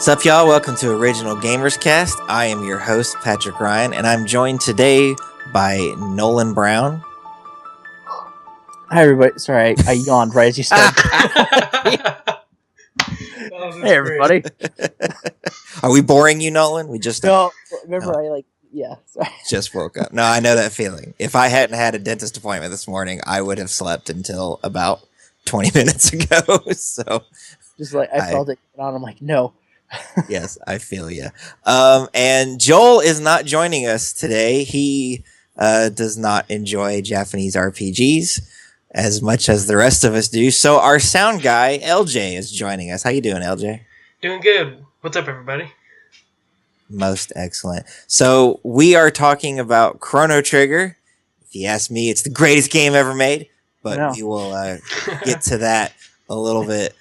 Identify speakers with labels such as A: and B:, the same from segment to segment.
A: What's up, y'all? Welcome to Original Gamers Cast. I am your host, Patrick Ryan, and I'm joined today by Nolan Brown.
B: Hi, everybody. Sorry, I yawned right as you started. Hey, everybody.
A: Are we boring you, Nolan? We just
B: No, remember, Sorry.
A: just woke up. No, I know that feeling. If I hadn't had a dentist appointment this morning, I would have slept until about 20 minutes ago. So
B: just like I felt it on. I'm like, no.
A: Yes, I feel you. And Joel is not joining us today. He does not enjoy Japanese RPGs as much as the rest of us do. So our sound guy, LJ, is joining us. How you doing, LJ?
C: Doing good. What's up, everybody?
A: Most excellent. So we are talking about Chrono Trigger. If you ask me, it's the greatest game ever made. But we will get to that a little bit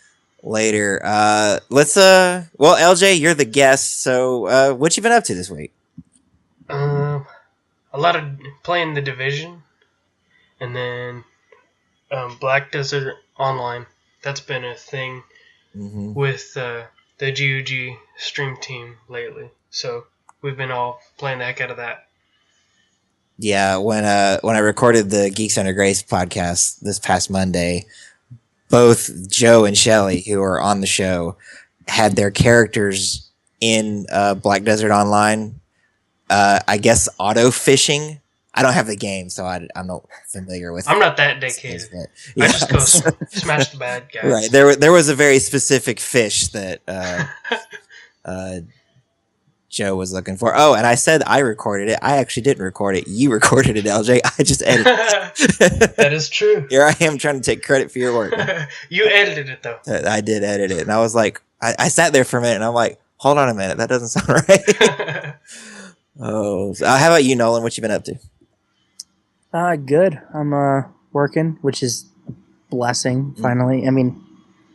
A: later. Well, LJ, you're the guest. So what you been up to this week?
C: A lot of playing The Division, and then Black Desert Online. That's been a thing with the GOG stream team lately. So we've been all playing the heck out of that.
A: Yeah, when I recorded the Geeks Under Grace podcast this past Monday, both Joe and Shelly, who are on the show, had their characters in Black Desert Online. I guess auto fishing. I don't have the game, so I'm not familiar with.
C: I'm not that dedicated. I just go smash the bad guys.
A: Right. There was a very specific fish that Joe was looking for. Oh, and I said I recorded it. I actually didn't record it. You recorded it, LJ. I just edited it.
C: That is true.
A: Here I am trying to take credit for your work.
C: You edited it, though.
A: I did edit it. And I was like, I sat there for a minute, and I'm like, hold on a minute. That doesn't sound right. So how about you, Nolan? What you been up to?
B: Good. I'm working, which is a blessing, finally. I mean,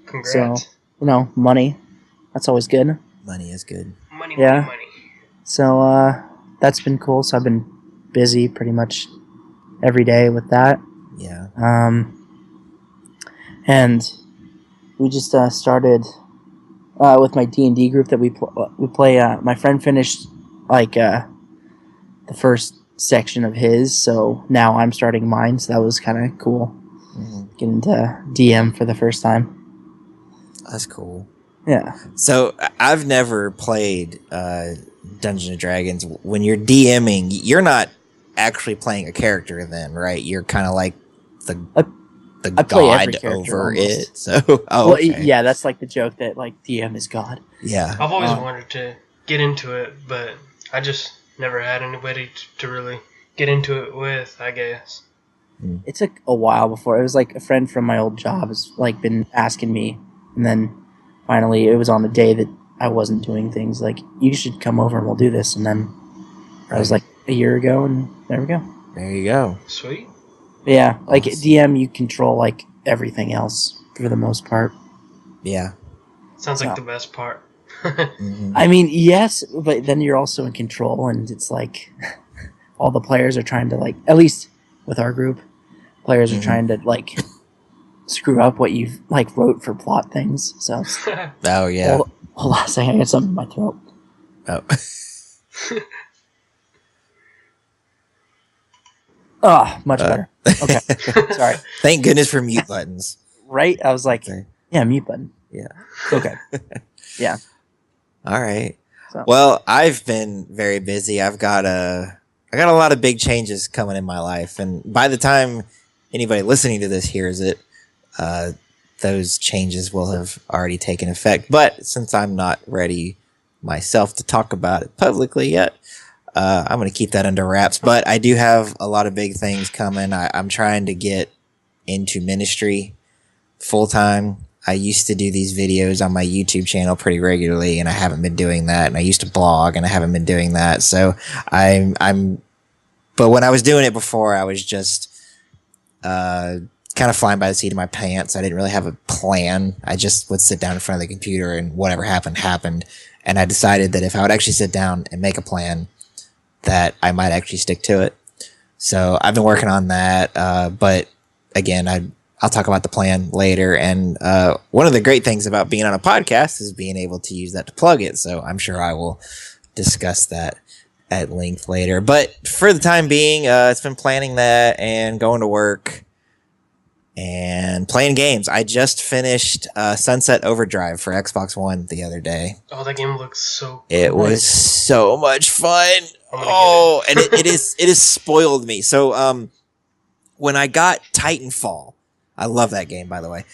C: congrats.
B: So, money. That's always good.
A: Money is good.
C: Money.
B: So that's been cool. So I've been busy pretty much every day with that.
A: Yeah.
B: And we just started with my D&D group that we play. My friend finished the first section of his, so now I'm starting mine. So that was kind of cool. Getting to DM for the first time.
A: That's cool.
B: Yeah.
A: So I've never played Dungeons and Dragons. When you're DMing, you're not actually playing a character then, right? You're kind of like the god over almost. It. So okay.
B: Yeah, that's like the joke that like DM is God.
A: Yeah.
C: I've always wanted to get into it, but I just never had anybody to really get into it with, I guess.
B: It took a while before. It was like a friend from my old job has like been asking me, and then finally it was on the day that I wasn't doing things like, you should come over and we'll do this. And then I was like a year ago, and there we go.
A: There you go.
C: Sweet.
B: Yeah, like DM, you control like everything else for the most part.
A: Yeah.
C: Sounds like the best part.
B: I mean, yes, but then you're also in control, and it's like all the players are trying to like, at least with our group, players are trying to like screw up what you've like wrote for plot things. So
A: oh yeah.
B: Hold on a second, I got something in my throat.
A: Oh.
B: Much better. Okay. Sorry.
A: Thank goodness for mute buttons.
B: Right? I was like, yeah, mute button.
A: Yeah.
B: Okay. Yeah.
A: All right. So. Well, I've been very busy. I got a lot of big changes coming in my life, and by the time anybody listening to this hears it, those changes will have already taken effect. But since I'm not ready myself to talk about it publicly yet, I'm going to keep that under wraps. But I do have a lot of big things coming. I'm trying to get into ministry full time. I used to do these videos on my YouTube channel pretty regularly, and I haven't been doing that. And I used to blog, and I haven't been doing that. So but when I was doing it before, I was just kind of flying by the seat of my pants. I didn't really have a plan. I just would sit down in front of the computer, and whatever happened. And I decided that if I would actually sit down and make a plan, that I might actually stick to it. So I've been working on that. But again, I'll talk about the plan later. And one of the great things about being on a podcast is being able to use that to plug it. So I'm sure I will discuss that at length later. But for the time being, it's been planning that and going to work and playing games. I just finished Sunset Overdrive for Xbox One the other day.
C: Oh, that game looks so cool.
A: It was so much fun. Oh, and it is spoiled me. So when I got Titanfall, I love that game, by the way.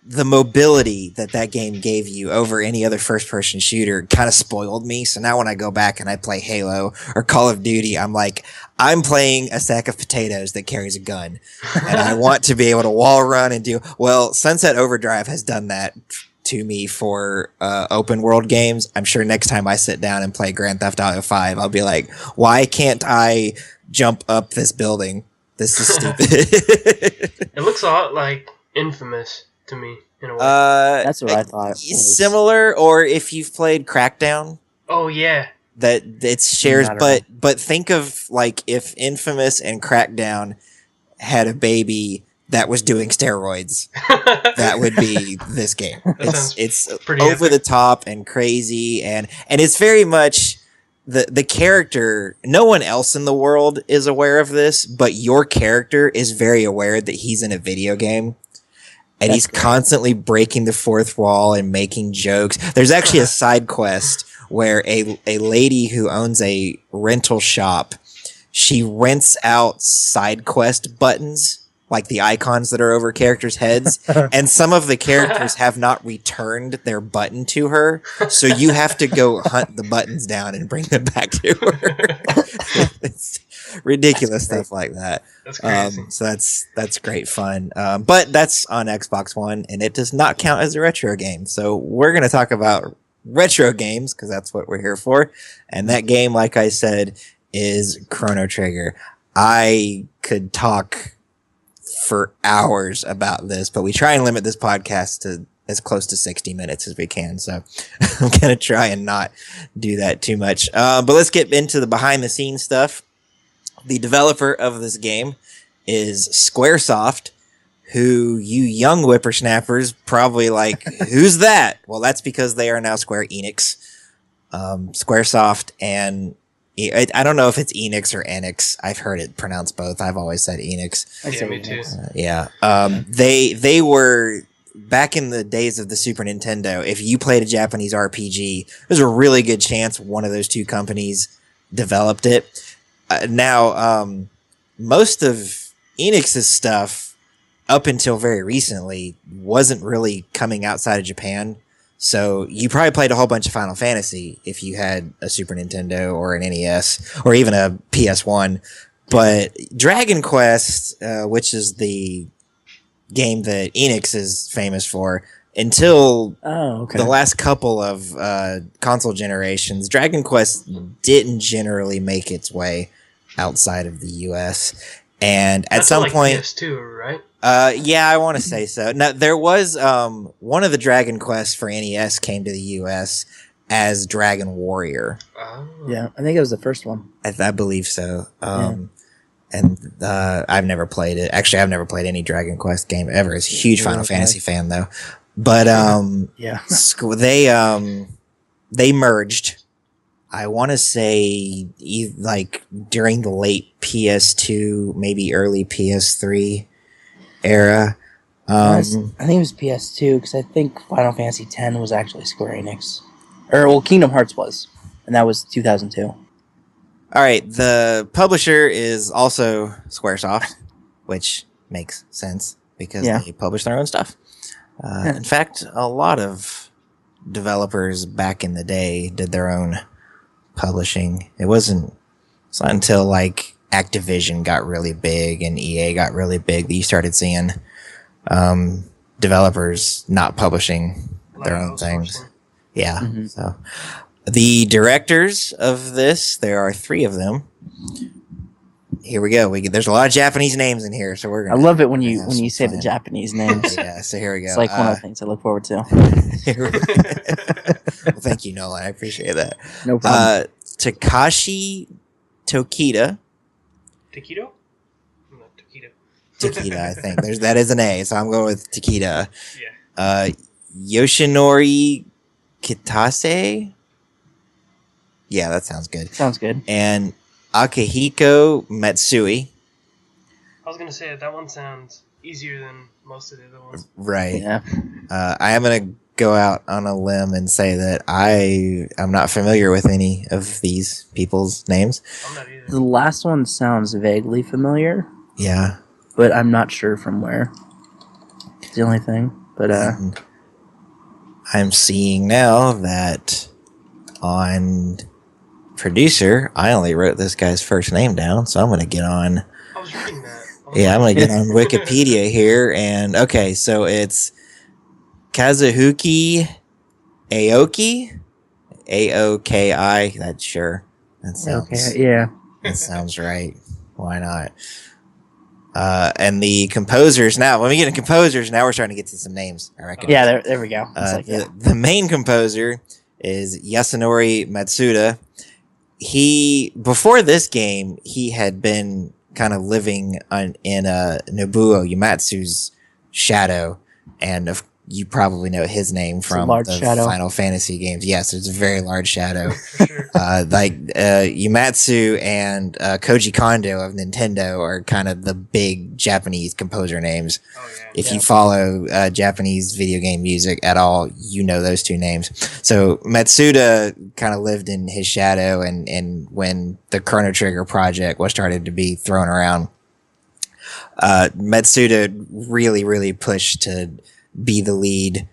A: The mobility that game gave you over any other first-person shooter kind of spoiled me. So now when I go back and I play Halo or Call of Duty, I'm like, I'm playing a sack of potatoes that carries a gun. And I want to be able to wall run and do... Well, Sunset Overdrive has done that to me for open world games. I'm sure next time I sit down and play Grand Theft Auto 5, I'll be like, why can't I jump up this building? This is stupid.
C: It looks a lot like Infamous to me, in a way.
B: That's what I thought.
A: Similar, or if you've played Crackdown.
C: Oh, yeah.
A: That it shares, but think of like if Infamous and Crackdown had a baby that was doing steroids. That would be this game. It's over the top and crazy, and it's very much the character. No one else in the world is aware of this, but your character is very aware that he's in a video game. And he's constantly breaking the fourth wall and making jokes. There's actually a side quest where a lady who owns a rental shop, she rents out side quest buttons, like the icons that are over characters' heads. And some of the characters have not returned their button to her. So you have to go hunt the buttons down and bring them back to her. It's ridiculous stuff like that.
C: That's crazy.
A: So that's great fun. But that's on Xbox One, and it does not count as a retro game. So we're going to talk about retro games because that's what we're here for. And that game, like I said, is Chrono Trigger. I could talk for hours about this, but we try and limit this podcast to as close to 60 minutes as we can. So I'm going to try and not do that too much. But let's get into the behind the scenes stuff. The developer of this game is Squaresoft, who you young whippersnappers probably like, who's that? Well, that's because they are now Square Enix. Squaresoft, and I don't know if it's Enix or Enix. I've heard it pronounced both. I've always said Enix.
C: Yeah, me too.
A: They were back in the days of the Super Nintendo. If you played a Japanese RPG, there's a really good chance one of those two companies developed it. Now, most of Enix's stuff up until very recently wasn't really coming outside of Japan. So you probably played a whole bunch of Final Fantasy if you had a Super Nintendo or an NES or even a PS1. But Dragon Quest, which is the game that Enix is famous for, until the last couple of console generations, Dragon Quest didn't generally make its way outside of the US. And at some point,
C: PS2, right?
A: Yeah, I want to say so. Now there was one of the Dragon Quests for NES came to the US as Dragon Warrior.
C: Oh.
B: Yeah, I think it was the first one.
A: I believe so. And I've never played it. Actually, I've never played any Dragon Quest game ever. I was a huge Final Fantasy fan though. But they merged. I want to say like during the late PS2, maybe early PS3 era.
B: I think it was PS2 because I think Final Fantasy X was actually Square Enix. Kingdom Hearts was, and that was 2002.
A: All right, the publisher is also Squaresoft, which makes sense because they publish their own stuff. In fact, a lot of developers back in the day did their own publishing. It's not until like Activision got really big and EA got really big that you started seeing developers not publishing their own things. Yeah. Mm-hmm. So the directors of this, there are 3 of them. Here we go. There's a lot of Japanese names in here, so we're gonna.
B: I love it when you say the Japanese names.
A: Yeah. So here we go.
B: It's like one of the things I look forward to.
A: Well, thank you, Nolan. I appreciate that.
B: No problem.
A: Takashi Tokita.
C: Taquito? Not Taquito.
A: Takeda, I think. That is an A, so I'm going with Takeda.
C: Yeah.
A: Yoshinori Kitase? Yeah, that sounds good.
B: Sounds good.
A: And Akihiko Matsui.
C: I was gonna say that one sounds easier than most of the other ones.
A: Right.
B: Yeah.
A: I am going to go out on a limb and say that I'm not familiar with any of these people's names.
C: I'm not either.
B: The last one sounds vaguely familiar.
A: Yeah.
B: But I'm not sure from where. It's the only thing. But
A: And I'm seeing now that on producer, I only wrote this guy's first name down, so I'm going to get on.
C: I was reading that.
A: Yeah, I'm going to get on Wikipedia here. And okay, so it's Kazuhuki Aoki? Aoki. That's sure. That sounds,
B: yeah.
A: that sounds right. Why not? And the composers now, when we get to composers, now we're starting to get to some names, I reckon.
B: Yeah, there we go. It's
A: The main composer is Yasunori Matsuda. Before this game, he had been kind of living in Nobuo Uematsu's shadow, and you probably know his name from the
B: shadow.
A: Final Fantasy games. Yes, it's a very large shadow.
C: For sure.
A: Uematsu and Koji Kondo of Nintendo are kind of the big Japanese composer names.
C: Oh, yeah.
A: If you follow Japanese video game music at all, you know those two names. So Matsuda kind of lived in his shadow, and when the Chrono Trigger project was started to be thrown around, Matsuda really, really pushed to be the lead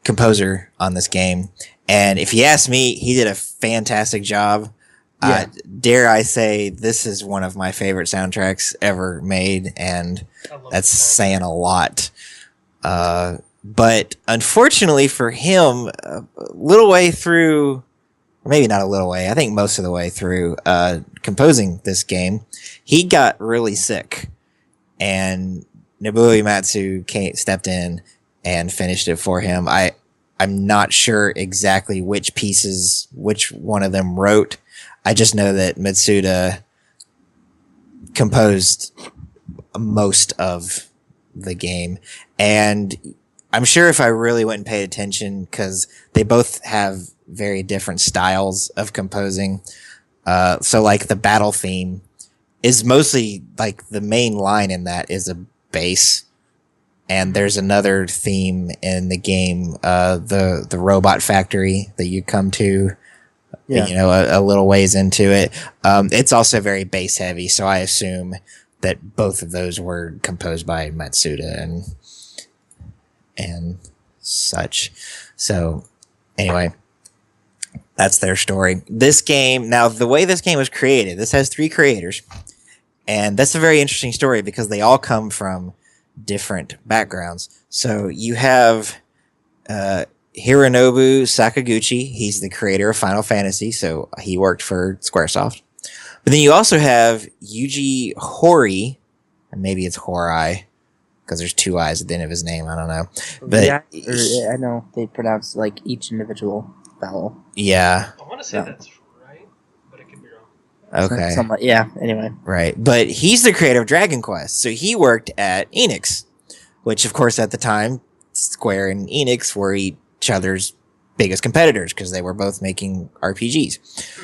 A: composer on this game. And if you ask me, he did a fantastic job.
B: Yeah.
A: Dare I say, this is one of my favorite soundtracks ever made, and that's saying a lot. But unfortunately for him, a little way through, or maybe not a little way, I think most of the way through composing this game, he got really sick. And Nobuo Uematsu stepped in and finished it for him. I'm not sure exactly which one of them wrote. I just know that Matsuda composed most of the game. And I'm sure if I really went and paid attention, because they both have very different styles of composing. So like the battle theme is mostly like the main line in that is a bass. And there's another theme in the game, the robot factory that you come to. Yeah. A little ways into it. It's also very bass heavy, so I assume that both of those were composed by Matsuda and such. So anyway, that's their story. This game, now the way this game was created, this has 3 creators, and that's a very interesting story because they all come from different backgrounds. So you have Hironobu Sakaguchi. He's the creator of Final Fantasy, so he worked for Squaresoft. But then you also have Yuji Horii, and maybe it's Horai, because there's 2 I's at the end of his name. I don't know. But
B: yeah, I know they pronounce like each individual vowel.
A: Yeah.
C: I want to say that's right, but it could be wrong.
A: Okay.
B: Anyway.
A: Right. But he's the creator of Dragon Quest, so he worked at Enix, which of course at the time, Square and Enix were each other's biggest competitors because they were both making RPGs.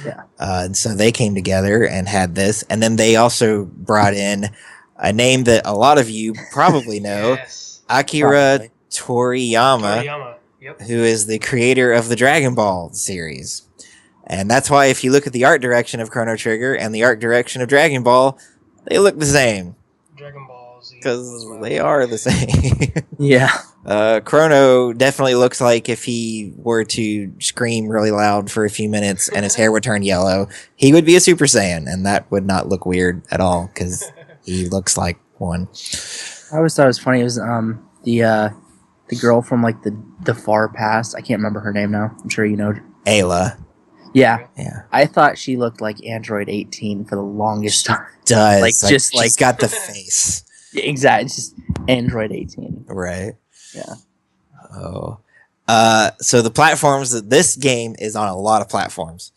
B: Yeah.
A: And so they came together and had this. And then they also brought in a name that a lot of you probably know,
C: Yes.
A: Akira Toriyama,
C: Yep.
A: who is the creator of the Dragon Ball series. And that's why if you look at the art direction of Chrono Trigger and the art direction of Dragon Ball, they look the same.
C: Dragon Ball Z.
A: Because they are the same.
B: Yeah.
A: Chrono definitely looks like if he were to scream really loud for a few minutes and his hair would turn yellow, he would be a Super Saiyan, and that would not look weird at all because he looks like one.
B: I always thought it was funny. It was the girl from like the far past. I can't remember her name now. I'm sure you know.
A: Ayla.
B: Yeah.
A: Yeah.
B: I thought she looked like Android 18 for the longest time.
A: Does
B: like just
A: she's
B: like
A: got the face.
B: Exactly. It's just Android 18.
A: Right.
B: Yeah.
A: Oh. So the platforms that this game is on a lot of platforms.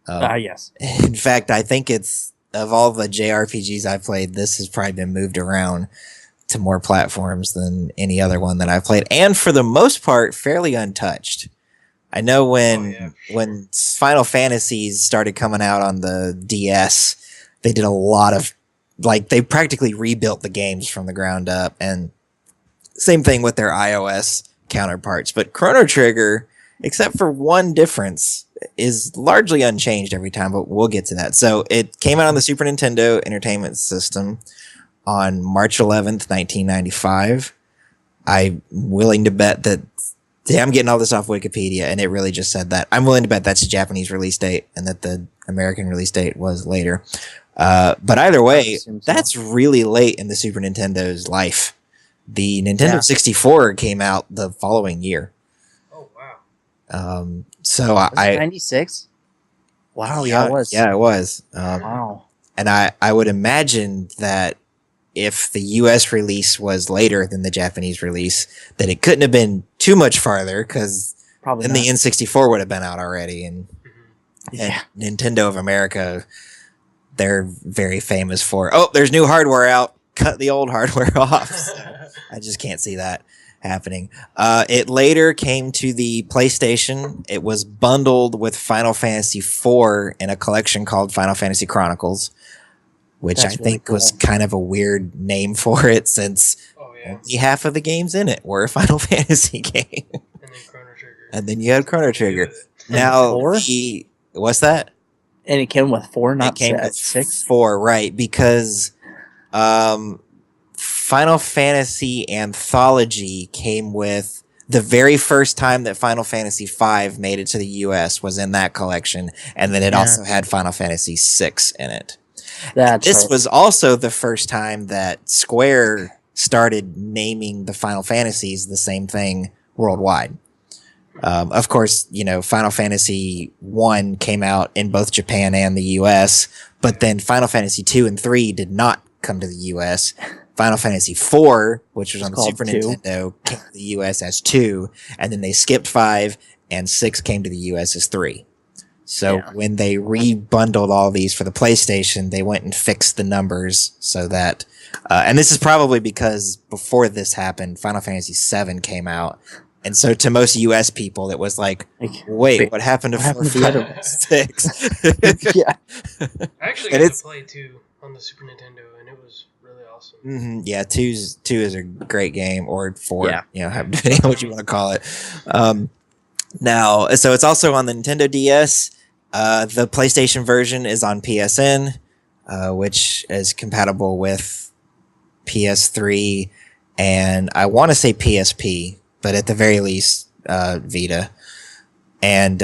B: Yes.
A: In fact, I think it's of all the JRPGs I've played, this has probably been moved around to more platforms than any other one that I've played, and for the most part, fairly untouched. I know when Final Fantasies started coming out on the DS, they did a lot of they practically rebuilt the games from the ground up, and same thing with their iOS counterparts. But Chrono Trigger, except for one difference, is largely unchanged every time, but we'll get to that. So it came out on the Super Nintendo Entertainment System on March 11th, 1995. I'm willing to bet that, I'm getting all this off Wikipedia, and it really just said that. I'm willing to bet that's the Japanese release date, and that the American release date was later. But either way, that's really late in the Super Nintendo's life. The Nintendo 64 came out the following year.
C: Oh, wow.
A: So
B: was it 96? Wow, yeah, it was.
A: Yeah, it was.
B: Wow.
A: And I would imagine that if the US release was later than the Japanese release, that it couldn't have been too much farther, because then the N64 would have been out already. And Nintendo of America, they're very famous for, there's new hardware out, cut the old hardware off. So I just can't see that happening. It later came to the PlayStation. It was bundled with Final Fantasy IV in a collection called Final Fantasy Chronicles, which I think was kind of a weird name for it, since only half of the games in it were a Final Fantasy game.
C: And then Chrono Trigger.
A: And then you had Chrono Trigger. Now, what's that?
B: And it came with 4, not
A: it came with
B: 6?
A: 4, right, because Final Fantasy Anthology came with the very first time that Final Fantasy V made it to the US was in that collection, and then it also had Final Fantasy VI in it. This was also the first time that Square started naming the Final Fantasies the same thing worldwide. Of course, Final Fantasy I came out in both Japan and the US, but then Final Fantasy II and III did not come to the US. Final Fantasy IV, which was on the Super Nintendo, came to the US as 2, and then they skipped 5, and 6 came to the US as 3. So when they rebundled all these for the PlayStation, they went and fixed the numbers so that, and this is probably because before this happened, Final Fantasy VII came out. And so to most US people, it was like, wait, what happened to 4, 5, and 6?
B: Yeah.
C: I actually got to play 2 on the Super Nintendo, and it was really awesome.
A: Mm-hmm. Yeah, 2 is a great game, or 4, depending on what you want to call it. Now, so it's also on the Nintendo DS. The PlayStation version is on PSN, which is compatible with PS3, and I want to say PSP, but at the very least, Vita. And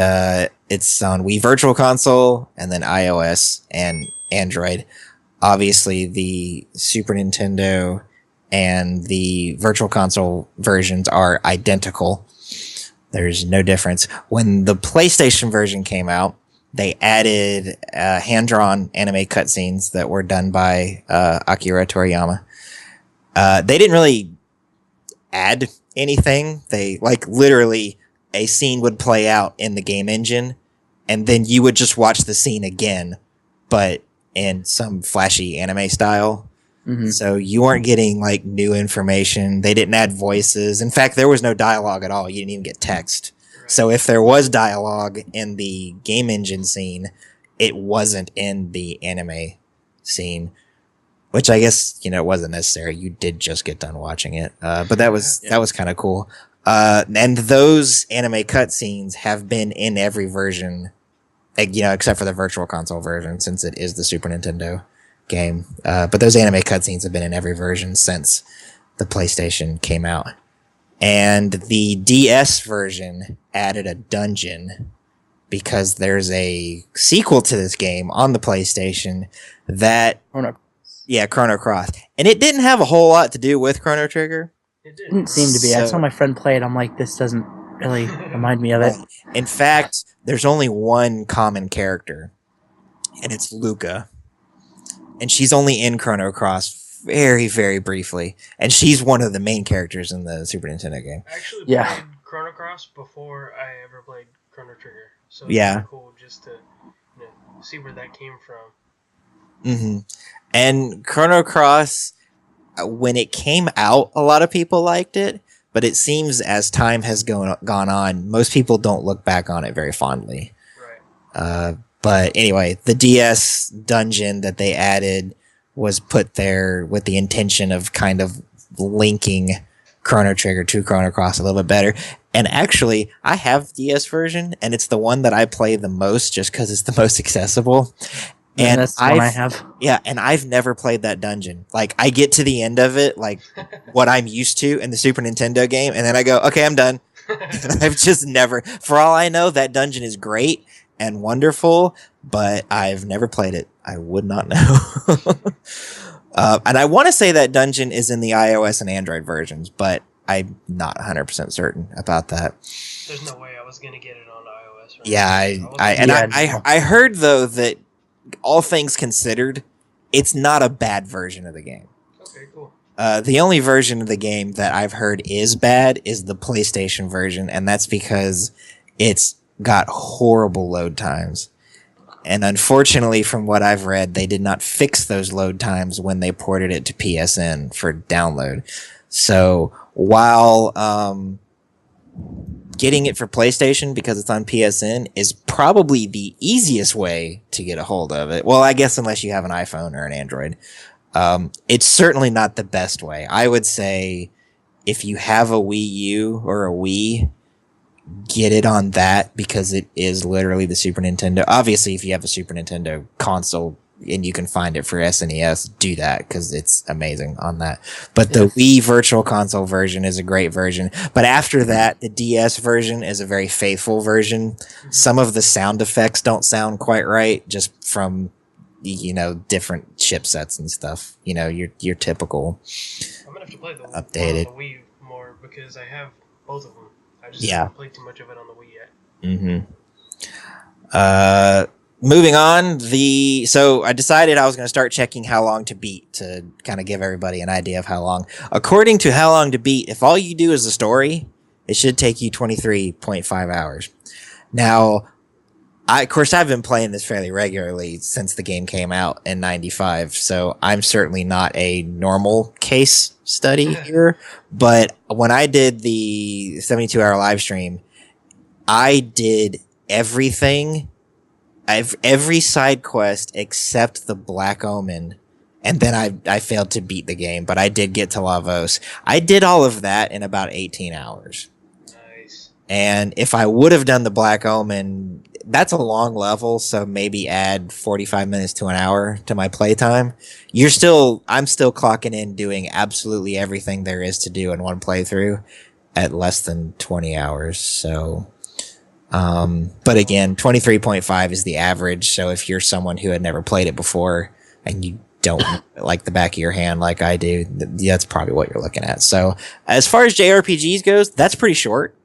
A: it's on Wii Virtual Console, and then iOS and Android. Obviously, the Super Nintendo and the Virtual Console versions are identical. There's no difference. When the PlayStation version came out, they added hand-drawn anime cutscenes that were done by Akira Toriyama. They didn't really add anything. They, literally, a scene would play out in the game engine, and then you would just watch the scene again, but in some flashy anime style. Mm-hmm. So you weren't getting, new information. They didn't add voices. In fact, there was no dialogue at all. You didn't even get text. So if there was dialogue in the game engine scene, it wasn't in the anime scene, which I guess, wasn't necessary. You did just get done watching it. But that was kind of cool. And those anime cutscenes have been in every version, except for the Virtual Console version, since it is the Super Nintendo game. But those anime cutscenes have been in every version since the PlayStation came out. And the DS version added a dungeon because there's a sequel to this game on the PlayStation that... Chrono Cross. And it didn't have a whole lot to do with Chrono Trigger.
B: It didn't seem to be. I saw my friend play it. I'm like, this doesn't really remind me of it.
A: In fact, there's only one common character, and it's Luca. And she's only in Chrono Cross very, very briefly. And she's one of the main characters in the Super Nintendo game.
C: I actually played Chrono Cross before I ever played Chrono Trigger. So it's cool just to see where that came from.
A: Mm-hmm. And Chrono Cross, when it came out, a lot of people liked it, but it seems as time has gone on, most people don't look back on it very fondly.
C: Right.
A: But anyway, the DS dungeon that they added was put there with the intention of kind of linking Chrono Trigger to Chrono Cross a little bit better. And actually, I have the DS version, and it's the one that I play the most just because it's the most accessible.
B: And that's the one I have.
A: Yeah, and I've never played that dungeon. Like, I get to the end of it, like what I'm used to in the Super Nintendo game, and then I go, okay, I'm done. I've just never, for all I know, that dungeon is great and wonderful, but I've never played it. I would not know. And I want to say that dungeon is in the iOS and Android versions, but I'm not 100% certain about that.
C: There's no way I was going to get it on iOS. Right?
A: Yeah, I heard, though, that all things considered, it's not a bad version of the game.
C: Okay, cool.
A: The only version of the game that I've heard is bad is the PlayStation version, and that's because it's got horrible load times. And unfortunately, from what I've read, they did not fix those load times when they ported it to PSN for download. So while getting it for PlayStation because it's on PSN is probably the easiest way to get a hold of it. Well, I guess unless you have an iPhone or an Android. It's certainly not the best way. I would say if you have a Wii U or a Wii, get it on that because it is literally the Super Nintendo. Obviously, if you have a Super Nintendo console and you can find it for SNES, do that because it's amazing on that. But the Wii Virtual Console version is a great version. But after that, the DS version is a very faithful version. Some of the sound effects don't sound quite right just from, different chipsets and stuff. Your typical
C: I'm gonna have to play the
A: updated
C: on the Wii more because I have both of them. I just haven't played too much of it on the Wii yet.
A: Mm-hmm. Moving on, so I decided I was going to start checking how long to beat to kind of give everybody an idea of how long. According to how long to beat, if all you do is the story, it should take you 23.5 hours. Now, of course, I've been playing this fairly regularly since the game came out in 95, so I'm certainly not a normal case study here. But when I did the 72-hour live stream, I did everything, every side quest except the Black Omen, and then I failed to beat the game, but I did get to Lavos. I did all of that in about 18 hours.
C: Nice.
A: And if I would have done the Black Omen, that's a long level, so maybe add 45 minutes to an hour to my playtime. I'm still clocking in doing absolutely everything there is to do in one playthrough at less than 20 hours. So, but again, 23.5 is the average. So if you're someone who had never played it before and you don't like the back of your hand like I do, that's probably what you're looking at. So as far as JRPGs goes, that's pretty short.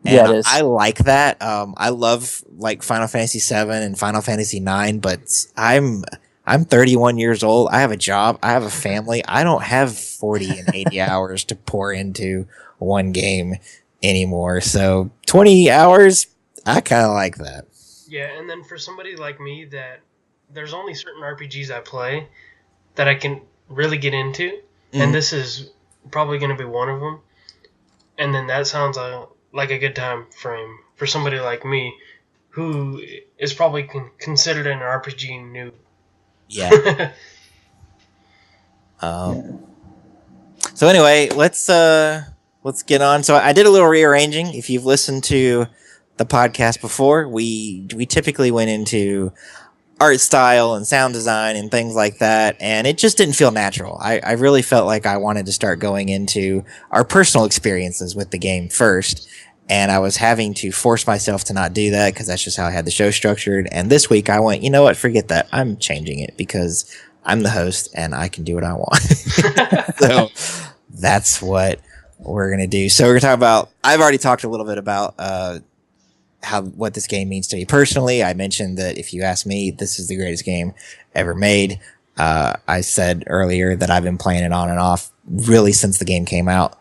A: And
B: yeah, it is.
A: I like that. I love like Final Fantasy VII and Final Fantasy IX, but I'm 31 years old. I have a job. I have a family. I don't have 40 and 80 hours to pour into one game anymore. So 20 hours, I kind of like that.
C: Yeah, and then for somebody like me that there's only certain RPGs I play that I can really get into, and this is probably going to be one of them. And then that sounds like a good time frame for somebody like me who is probably considered an RPG noob.
A: Yeah. So anyway, let's get on. So I did a little rearranging. If you've listened to the podcast before, we typically went into art style and sound design and things like that, and it just didn't feel natural. I really felt like I wanted to start going into our personal experiences with the game first, and I was having to force myself to not do that because that's just how I had the show structured. And this week I went, you know what, forget that. I'm changing it because I'm the host and I can do what I want. So that's what we're going to do. So we're going to talk about, I've already talked a little bit about what this game means to me personally. I mentioned that if you ask me, this is the greatest game ever made. I said earlier that I've been playing it on and off really since the game came out.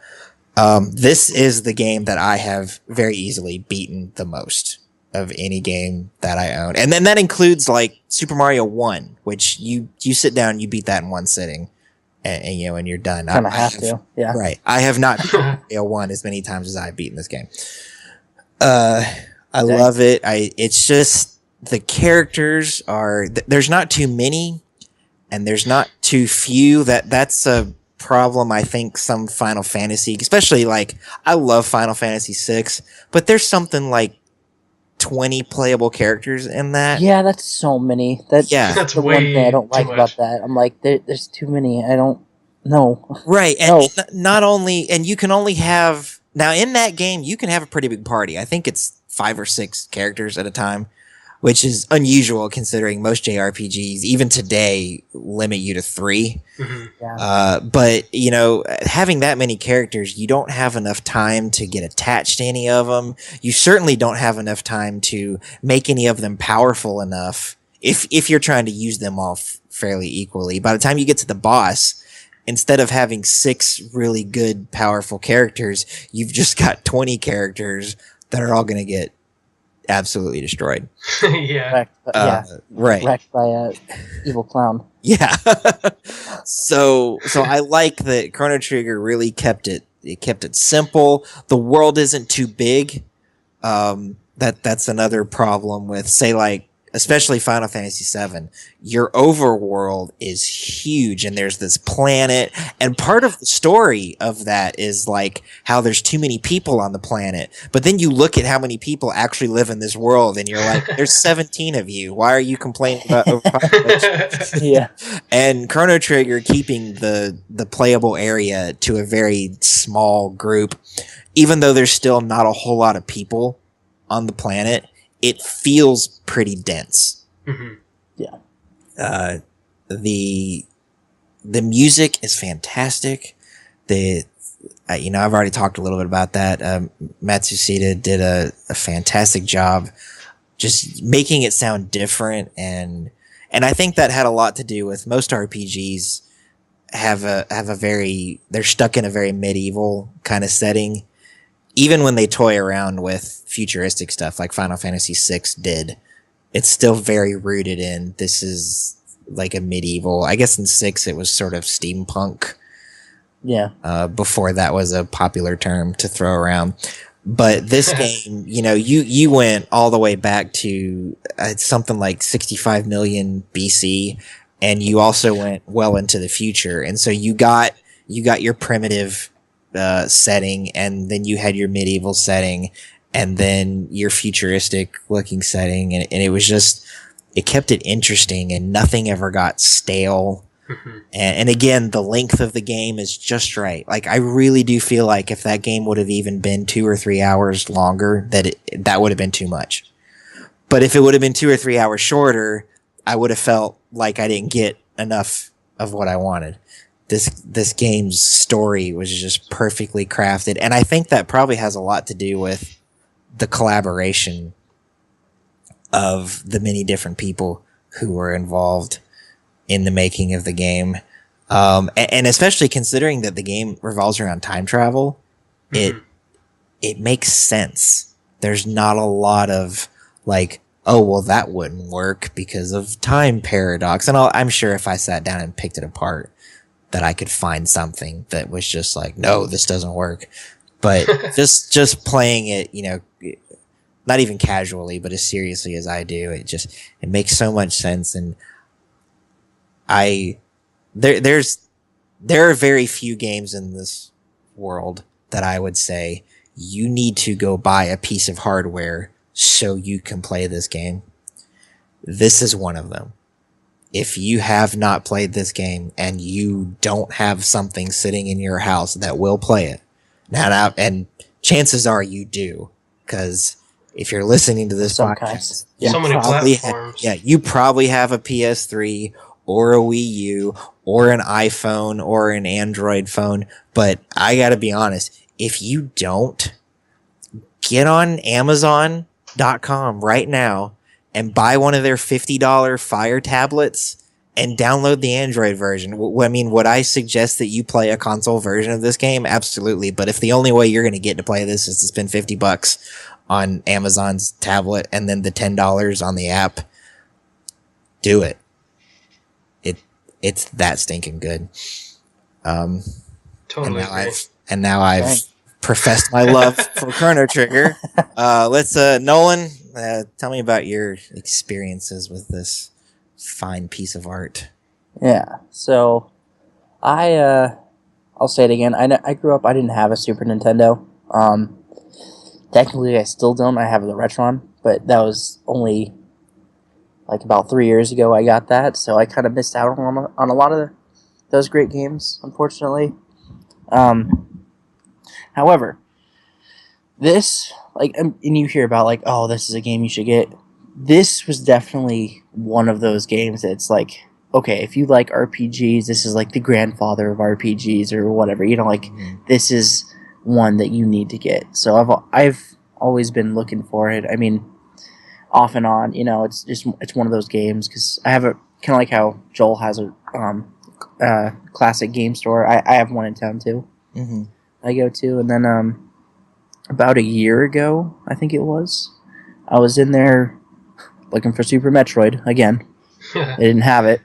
A: This is the game that I have very easily beaten the most of any game that I own. And then that includes like Super Mario 1, which you sit down, you beat that in one sitting and you know, and you're done.
B: Kind of have to. Yeah.
A: Right. I have not beaten Mario 1 as many times as I've beaten this game. I love it. It's just the characters are there's not too many and there's not too few. That's a problem. I think some Final Fantasy, especially like I love Final Fantasy 6, but there's something like 20 playable characters in that.
B: Yeah, that's so many. That's the one thing I don't like about that. I'm like, there's too many. I don't know.
A: Right, and not only, and you can only have now in that game, you can have a pretty big party. I think it's 5 or 6 characters at a time, which is unusual considering most JRPGs, even today, limit you to 3.
C: Mm-hmm.
B: Yeah.
A: But, you know, having that many characters, you don't have enough time to get attached to any of them. You certainly don't have enough time to make any of them powerful enough if you're trying to use them all fairly equally. By the time you get to the boss, instead of having 6 really good, powerful characters, you've just got 20 characters that are all going to get absolutely destroyed.
C: Yeah.
A: Right.
B: Wrecked by a evil clown.
A: Yeah. So I like that Chrono Trigger really kept it simple. The world isn't too big. That's another problem with, say, like, especially Final Fantasy VII. Your overworld is huge, and there's this planet, and part of the story of that is like how there's too many people on the planet. But then you look at how many people actually live in this world, and you're like, there's 17 of you. Why are you complaining about overpopulation?
B: Yeah.
A: And Chrono Trigger keeping the playable area to a very small group, even though there's still not a whole lot of people on the planet, it feels pretty dense.
C: Mm-hmm.
B: Yeah.
A: The music is fantastic. I've already talked a little bit about that. Matsushita did a fantastic job just making it sound different, and I think that had a lot to do with most RPGs they're stuck in a very medieval kind of setting. Even when they toy around with futuristic stuff like Final Fantasy VI did, it's still very rooted in this is like a medieval. I guess in 6 it was sort of steampunk.
B: Yeah.
A: Before that was a popular term to throw around. But this game, you went all the way back to something like 65 million BC, and you also went well into the future. And so you got your primitive setting, and then you had your medieval setting, and then your futuristic looking setting, and it was just, it kept it interesting, and nothing ever got stale.
C: Mm-hmm.
A: And again, the length of the game is just right. Like, I really do feel like if that game would have even been 2 or 3 hours longer, that would have been too much. But if it would have been 2 or 3 hours shorter, I would have felt like I didn't get enough of what I wanted. This game's story was just perfectly crafted, and I think that probably has a lot to do with the collaboration of the many different people who were involved in the making of the game. And especially considering that the game revolves around time travel,
C: Mm-hmm.
A: it makes sense. There's not a lot of like, oh, well, that wouldn't work because of time paradox. And I'm sure if I sat down and picked it apart, that I could find something that was just like, no, this doesn't work. But just playing it, not even casually, but as seriously as I do, it makes so much sense. And there are very few games in this world that I would say you need to go buy a piece of hardware so you can play this game. This is one of them. If you have not played this game and you don't have something sitting in your house that will play it, now, and chances are you do, because if you're listening to this podcast,
C: so many platforms.
A: you probably have a PS3 or a Wii U or an iPhone or an Android phone. But I gotta be honest, if you don't, get on Amazon.com right now and buy one of their $50 Fire tablets and download the Android version. I mean, would I suggest that you play a console version of this game? Absolutely. But if the only way you're going to get to play this is to spend $50 on Amazon's tablet and then the $10 on the app, do it. It's that stinking good.
C: Totally agree.
A: And now I've professed my love for Chrono Trigger. Let's Nolan, tell me about your experiences with this fine piece of art.
B: Yeah, so I'll say it again. I grew up. I didn't have a Super Nintendo. Technically, I still don't. I have the Retron, but that was only like about 3 years ago I got that, so I kind of missed out on a lot of those great games, unfortunately. However, this, like, and you hear about, like, oh, this is a game you should get. This was definitely one of those games that's like, okay, if you like RPGs, this is like the grandfather of RPGs or whatever. You know, like, this is one that you need to get. So I've always been looking for it. I mean, off and on, you know, it's one of those games because I have a kind of like how Joel has a classic game store. I have one in town too.
A: Mm-hmm.
B: I go to, and then about a year ago, I think it was, I was in there looking for Super Metroid again. They didn't have it,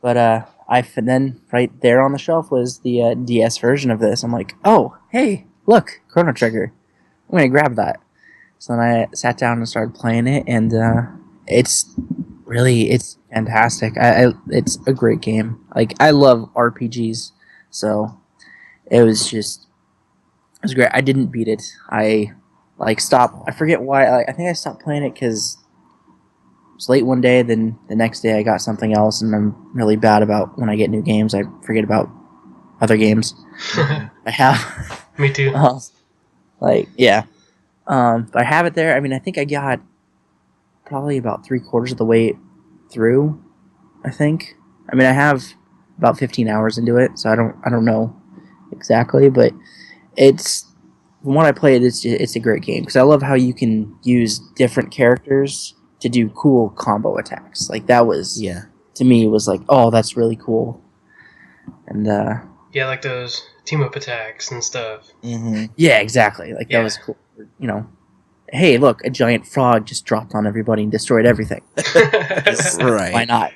B: but then right there on the shelf was the DS version of this. I'm like, oh, hey, look, Chrono Trigger. I'm gonna grab that. So then I sat down and started playing it, and it's fantastic. It's a great game. Like, I love RPGs, so it was great. I didn't beat it. I stopped. I forget why. I think I stopped playing it because it was late one day. Then the next day I got something else, and I'm really bad about when I get new games. I forget about other games. I have.
C: Me too.
B: Yeah. But I have it there. I mean, I think I got probably about 3/4 of the way through. I think. I mean, I have about 15 hours into it, so I don't know exactly, but it's, from what I played, it's a great game because I love how you can use different characters to do cool combo attacks. Like, that was, to me, was like, oh, that's really cool. And
C: yeah, like those team up attacks and stuff.
B: Mm-hmm. Yeah, exactly. Like, that was cool. You know, hey, look, a giant frog just dropped on everybody and destroyed everything.
A: Right?
B: Why not?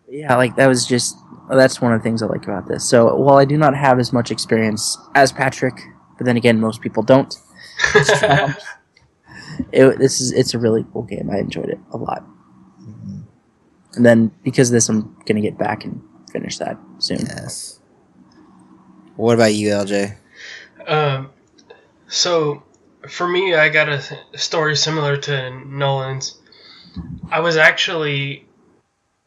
B: Yeah, like, that's one of the things I like about this. So while I do not have as much experience as Patrick, but then again, most people don't. It's a really cool game. I enjoyed it a lot. Mm-hmm. And then because of this, I'm gonna get back and finish that soon.
A: Yes. What about you, LJ?
C: So for me, I got a story similar to Nolan's. I was actually,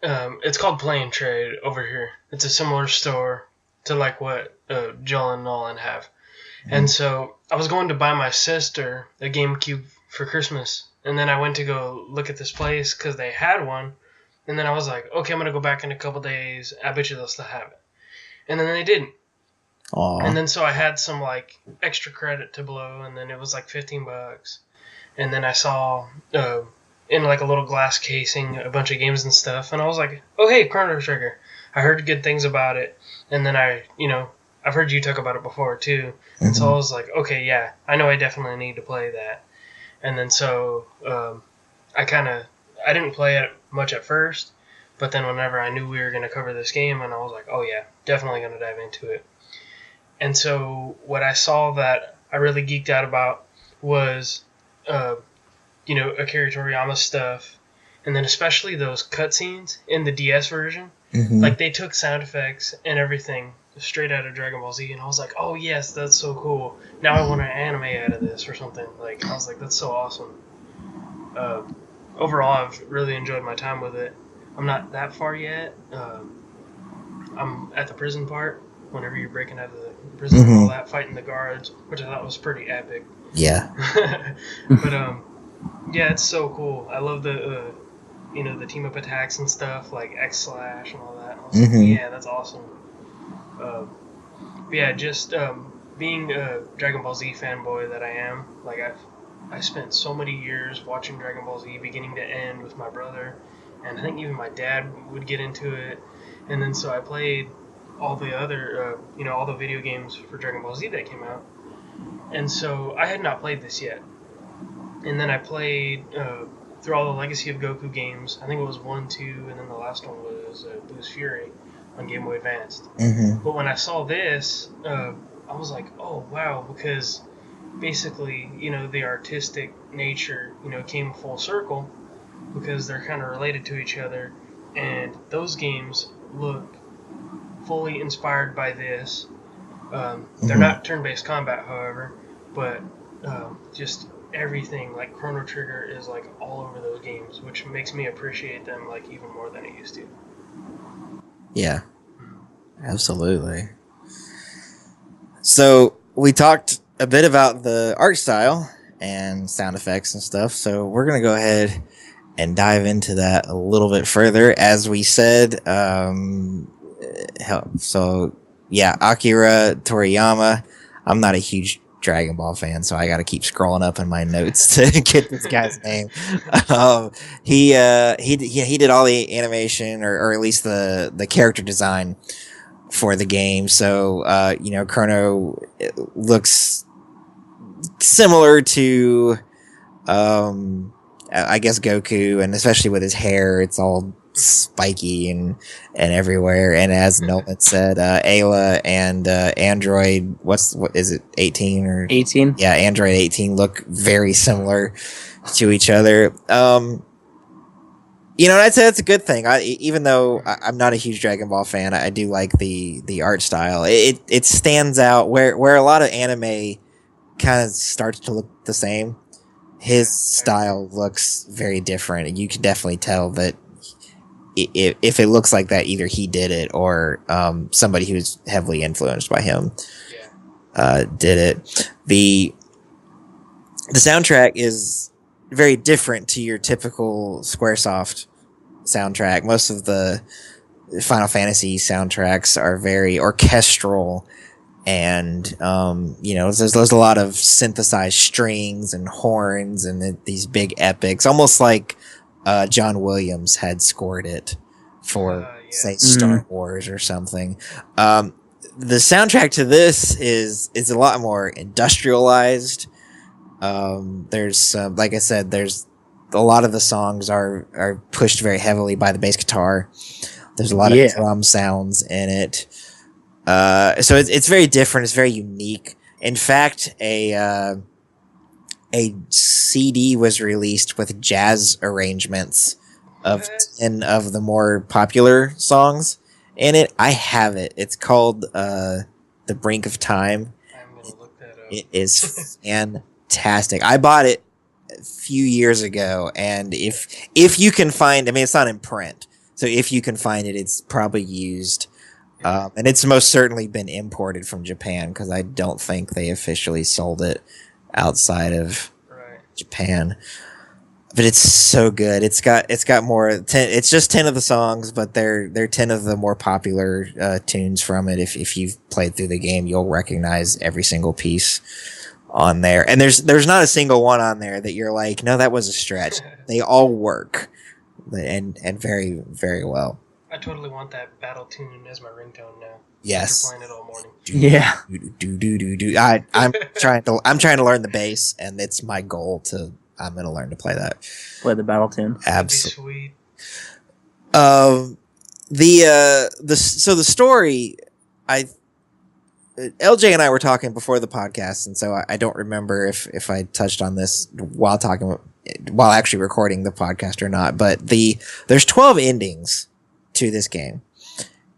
C: it's called Play and Trade over here. It's a similar store to like what Joel and Nolan have. Mm-hmm. And so I was going to buy my sister a GameCube for Christmas. And then I went to go look at this place because they had one. And then I was like, okay, I'm going to go back in a couple days. I bet you they'll still have it. And then they didn't. Aww. And then so I had some like extra credit to blow, and then it was like $15. And then I saw in like a little glass casing a bunch of games and stuff, and I was like, oh hey, Chrono Trigger. I heard good things about it, and then I've heard you talk about it before too, and mm-hmm. So I was like, okay, yeah, I know I definitely need to play that. And then so I didn't play it much at first, but then whenever I knew we were going to cover this game, and I was like, oh yeah, definitely going to dive into it. And so what I saw that I really geeked out about was, Akira Toriyama stuff, and then especially those cutscenes in the DS version. Mm-hmm. Like, they took sound effects and everything straight out of Dragon Ball Z, and I was like, oh yes, that's so cool. Now I want an anime out of this or something. Like, I was like, that's so awesome. Overall, I've really enjoyed my time with it. I'm not that far yet. I'm at the prison part. Whenever you're breaking out of the prison mm-hmm. and all that, fighting the guards, which I thought was pretty epic.
A: Yeah.
C: But yeah, it's so cool. I love the the team up attacks and stuff like X Slash and all that. And I was mm-hmm. like, yeah, that's awesome. But yeah, just being a Dragon Ball Z fanboy that I am, like I spent so many years watching Dragon Ball Z beginning to end with my brother, and I think even my dad would get into it, and then so I played all the other, all the video games for Dragon Ball Z that came out. And so I had not played this yet. And then I played through all the Legacy of Goku games. I think it was 1, 2, and then the last one was Blues Fury on Game Boy Advanced.
A: Mm-hmm.
C: But when I saw this, I was like, oh, wow, because basically, the artistic nature, came full circle because they're kind of related to each other. And those games look fully inspired by this. They're not turn-based combat, however, but just everything, like Chrono Trigger is like all over those games, which makes me appreciate them like even more than it used to.
A: Yeah, absolutely. So we talked a bit about the art style and sound effects and stuff, so we're going to go ahead and dive into that a little bit further. As we said, so yeah, Akira Toriyama. I'm not a huge Dragon Ball fan, so I got to keep scrolling up in my notes to get this guy's name. He did all the animation, or at least the character design for the game. So Chrono looks similar to I guess Goku, and especially with his hair, it's all spiky and everywhere. And as Nolan said, Ayla and Android, what is it, 18 or
B: 18?
A: Yeah, Android 18 look very similar to each other. I'd say that's a good thing. Even though I'm not a huge Dragon Ball fan, I do like the art style. It stands out where a lot of anime kind of starts to look the same. His style looks very different, and you can definitely tell that if it looks like that, either he did it or somebody who's heavily influenced by him did it. The soundtrack is very different to your typical Squaresoft soundtrack. Most of the Final Fantasy soundtracks are very orchestral, and there's a lot of synthesized strings and horns and these big epics, almost like John Williams had scored it for say Star Wars or something. The soundtrack to this is a lot more industrialized. There's like I said, there's a lot of the songs are pushed very heavily by the bass guitar. There's a lot of drum sounds in it. So it's very different. It's very unique. In fact, a CD was released with jazz arrangements of 10 of the more popular songs in it. I have it. It's called The Brink of Time.
C: I'm gonna look that up.
A: It is fantastic. I bought it a few years ago, and if you can find, it's not in print, so if you can find it, it's probably used. And it's most certainly been imported from Japan, because I don't think they officially sold it outside of Japan. But it's so good. It's got more. It's just 10 of the songs, but they're 10 of the more popular tunes from it. If you've played through the game, you'll recognize every single piece on there. And there's not a single one on there that you're like, no, that was a stretch. They all work, and very, very well.
C: I totally want that battle tune as my ringtone now.
A: Yes.
C: After playing it all morning.
B: Yeah.
A: I'm trying to learn the bass, and it's my goal I'm going to learn to play that.
B: Play the battle tune.
A: Absolutely. Sweet. The story, LJ and I were talking before the podcast, and so I don't remember if I touched on this while actually recording the podcast or not, but there's 12 endings to this game,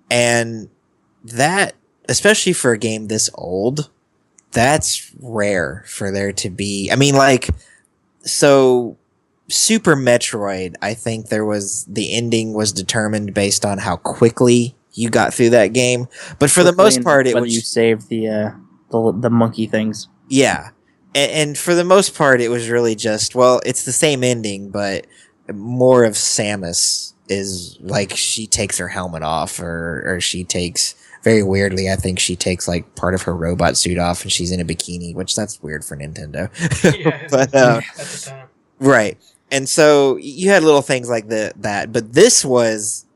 A: and that, especially for a game this old, that's rare for there to be. So Super Metroid, I think the ending was determined based on how quickly you got through that game, but for the most part, it was
B: you saved the monkey things.
A: Yeah, and for the most part, it was really just, it's the same ending, but more of Samus is like, she takes her helmet off, or she takes, very weirdly, I think she takes like part of her robot suit off, and she's in a bikini, which that's weird for Nintendo.
C: Yeah,
A: but
C: at the time.
A: Right. And so you had little things like that, but this was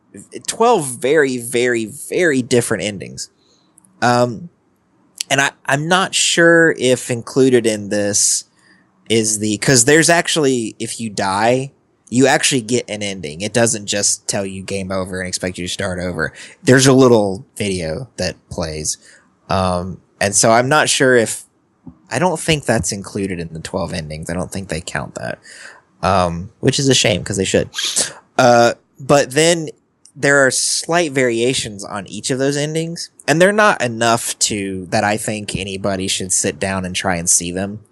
A: 12 very, very, very different endings. And And I'm not sure if included in this is because there's actually, if you die, you actually get an ending. It doesn't just tell you game over and expect you to start over. There's a little video that plays. And so I'm not sure if, I don't think that's included in the 12 endings. I don't think they count that. Which is a shame because they should. But then there are slight variations on each of those endings, and they're not enough that I think anybody should sit down and try and see them.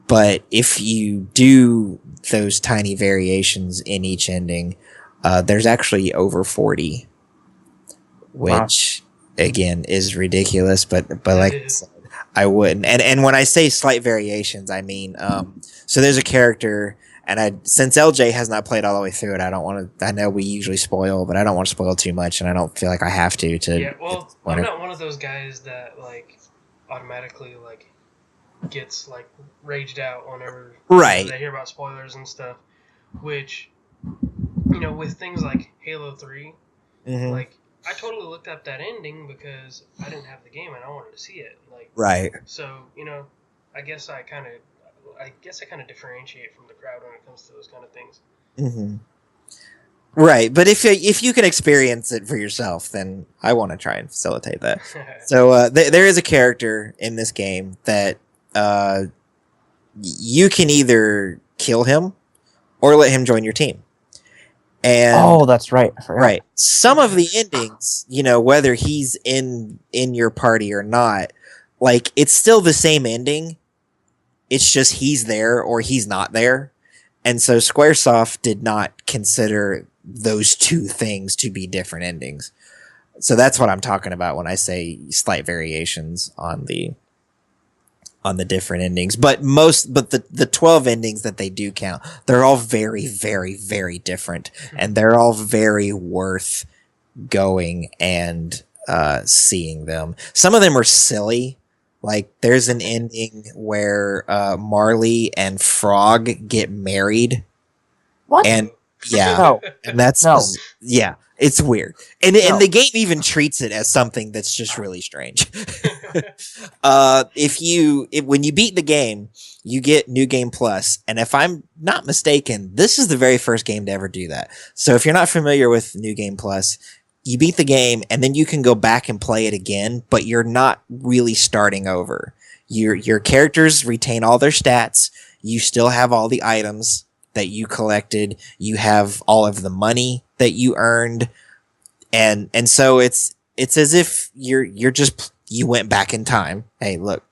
A: But if you do those tiny variations in each ending, there's actually over 40, which again is ridiculous. But like I said, I wouldn't. And when I say slight variations, I mean so there's a character. And since LJ has not played all the way through it, I don't want to. I know we usually spoil, but I don't want to spoil too much, and I don't feel like I have to.
C: Yeah, well, I'm not one of those guys that like automatically like gets like raged out whenever they hear about spoilers and stuff. Which, with things like Halo 3, like I totally looked up that ending because I didn't have the game and I wanted to see it. Like, so I guess I kind of differentiate from the crowd when it comes to those kind of things.
A: Mm-hmm. Right, but if you can experience it for yourself, then I want to try and facilitate that. So there is a character in this game that you can either kill him or let him join your team. And
B: that's right.
A: Right. Some of the endings, whether he's in your party or not, like it's still the same ending. It's just he's there or he's not there. And so Squaresoft did not consider those two things to be different endings. So that's what I'm talking about when I say slight variations on the different endings. But the 12 endings that they do count, they're all very, very, very different. And they're all very worth going and seeing them. Some of them are silly. Like, there's an ending where Marley and Frog get married.
B: What?
A: And yeah, and that's yeah, it's weird. And the game even treats it as something that's just really strange. When you beat the game, you get New Game Plus, and if I'm not mistaken, this is the very first game to ever do that. So if you're not familiar with New Game Plus, you beat the game, and then you can go back and play it again, but you're not really starting over. Your characters retain all their stats. You still have all the items that you collected. You have all of the money that you earned, and so it's as if you went back in time. Hey, look,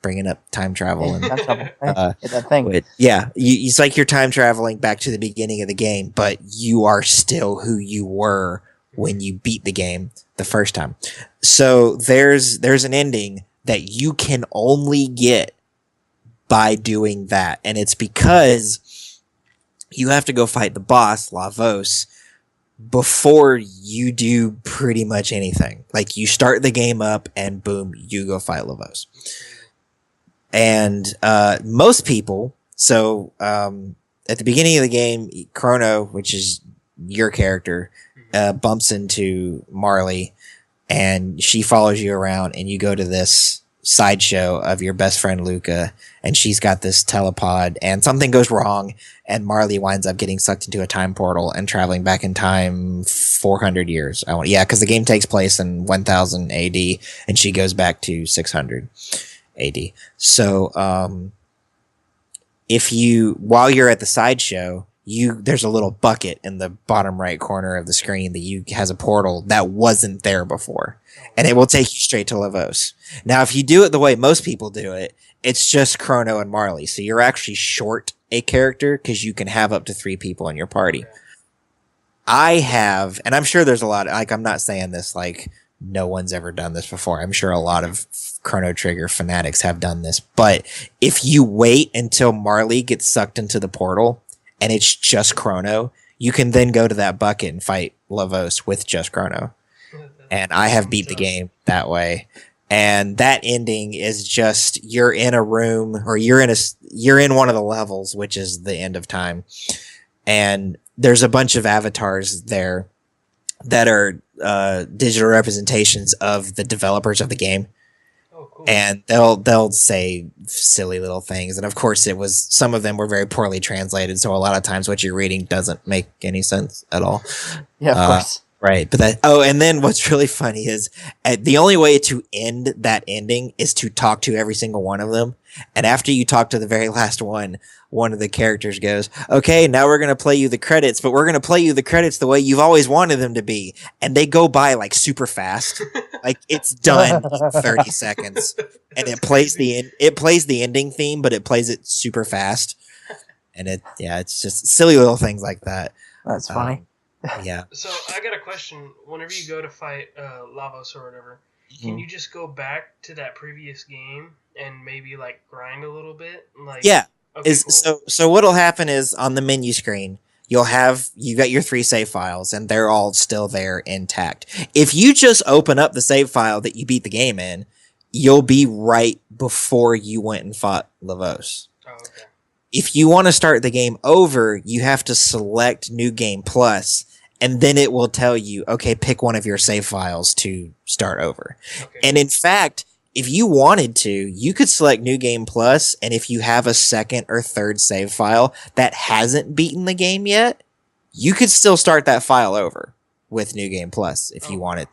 A: bringing up time travel and
B: that thing.
A: Yeah, it's like you're time traveling back to the beginning of the game, but you are still who you were when you beat the game the first time. So there's an ending that you can only get by doing that. And it's because you have to go fight the boss, Lavos, before you do pretty much anything. Like, you start the game up and boom, you go fight Lavos. And most people, so at the beginning of the game, Chrono, which is your character, bumps into Marley, and she follows you around, and you go to this sideshow of your best friend Luca, and she's got this telepod, and something goes wrong, and Marley winds up getting sucked into a time portal and traveling back in time 400 years. Because the game takes place in 1000 AD, and she goes back to 600 AD. So while you're at the sideshow, there's a little bucket in the bottom right corner of the screen that has a portal that wasn't there before, and it will take you straight to Lavos. Now, if you do it the way most people do it, it's just Chrono and Marley, so you're actually short a character because you can have up to 3 people in your party. I have, and I'm sure there's a lot, like, I'm not saying this like no one's ever done this before. I'm sure a lot of Chrono Trigger fanatics have done this, but if you wait until Marley gets sucked into the portal, and it's just Chrono, you can then go to that bucket and fight Lavos with just Chrono. And I have beat the game that way. And that ending is just, you're in a room, or you're in one of the levels, which is the end of time. And there's a bunch of avatars there that are digital representations of the developers of the game.
C: Oh, cool.
A: And they'll say silly little things, and of course some of them were very poorly translated, so a lot of times what you're reading doesn't make any sense at all.
B: Yeah, of course.
A: Right, but and then what's really funny is the only way to end that ending is to talk to every single one of them, and after you talk to the very last one of the characters goes, "Okay, now we're gonna play you the credits, but we're gonna play you the credits the way you've always wanted them to be," and they go by like super fast, like it's done in 30 seconds, and it plays the ending theme, but it plays it super fast, and it's just silly little things like that.
B: That's funny.
A: Yeah.
C: So I got a question. Whenever you go to fight Lavos or whatever, can you just go back to that previous game and maybe like grind a little bit? Like,
A: yeah.
C: Okay, cool.
A: So what'll happen is on the menu screen, you got your 3 save files and they're all still there intact. If you just open up the save file that you beat the game in, you'll be right before you went and fought Lavos.
C: Oh, okay.
A: If you want to start the game over, you have to select New Game Plus, and then it will tell you, okay, pick one of your save files to start over.
C: Okay.
A: And in fact, if you wanted to, you could select New Game Plus, and if you have a second or third save file that hasn't beaten the game yet, you could still start that file over with New Game Plus if you wanted.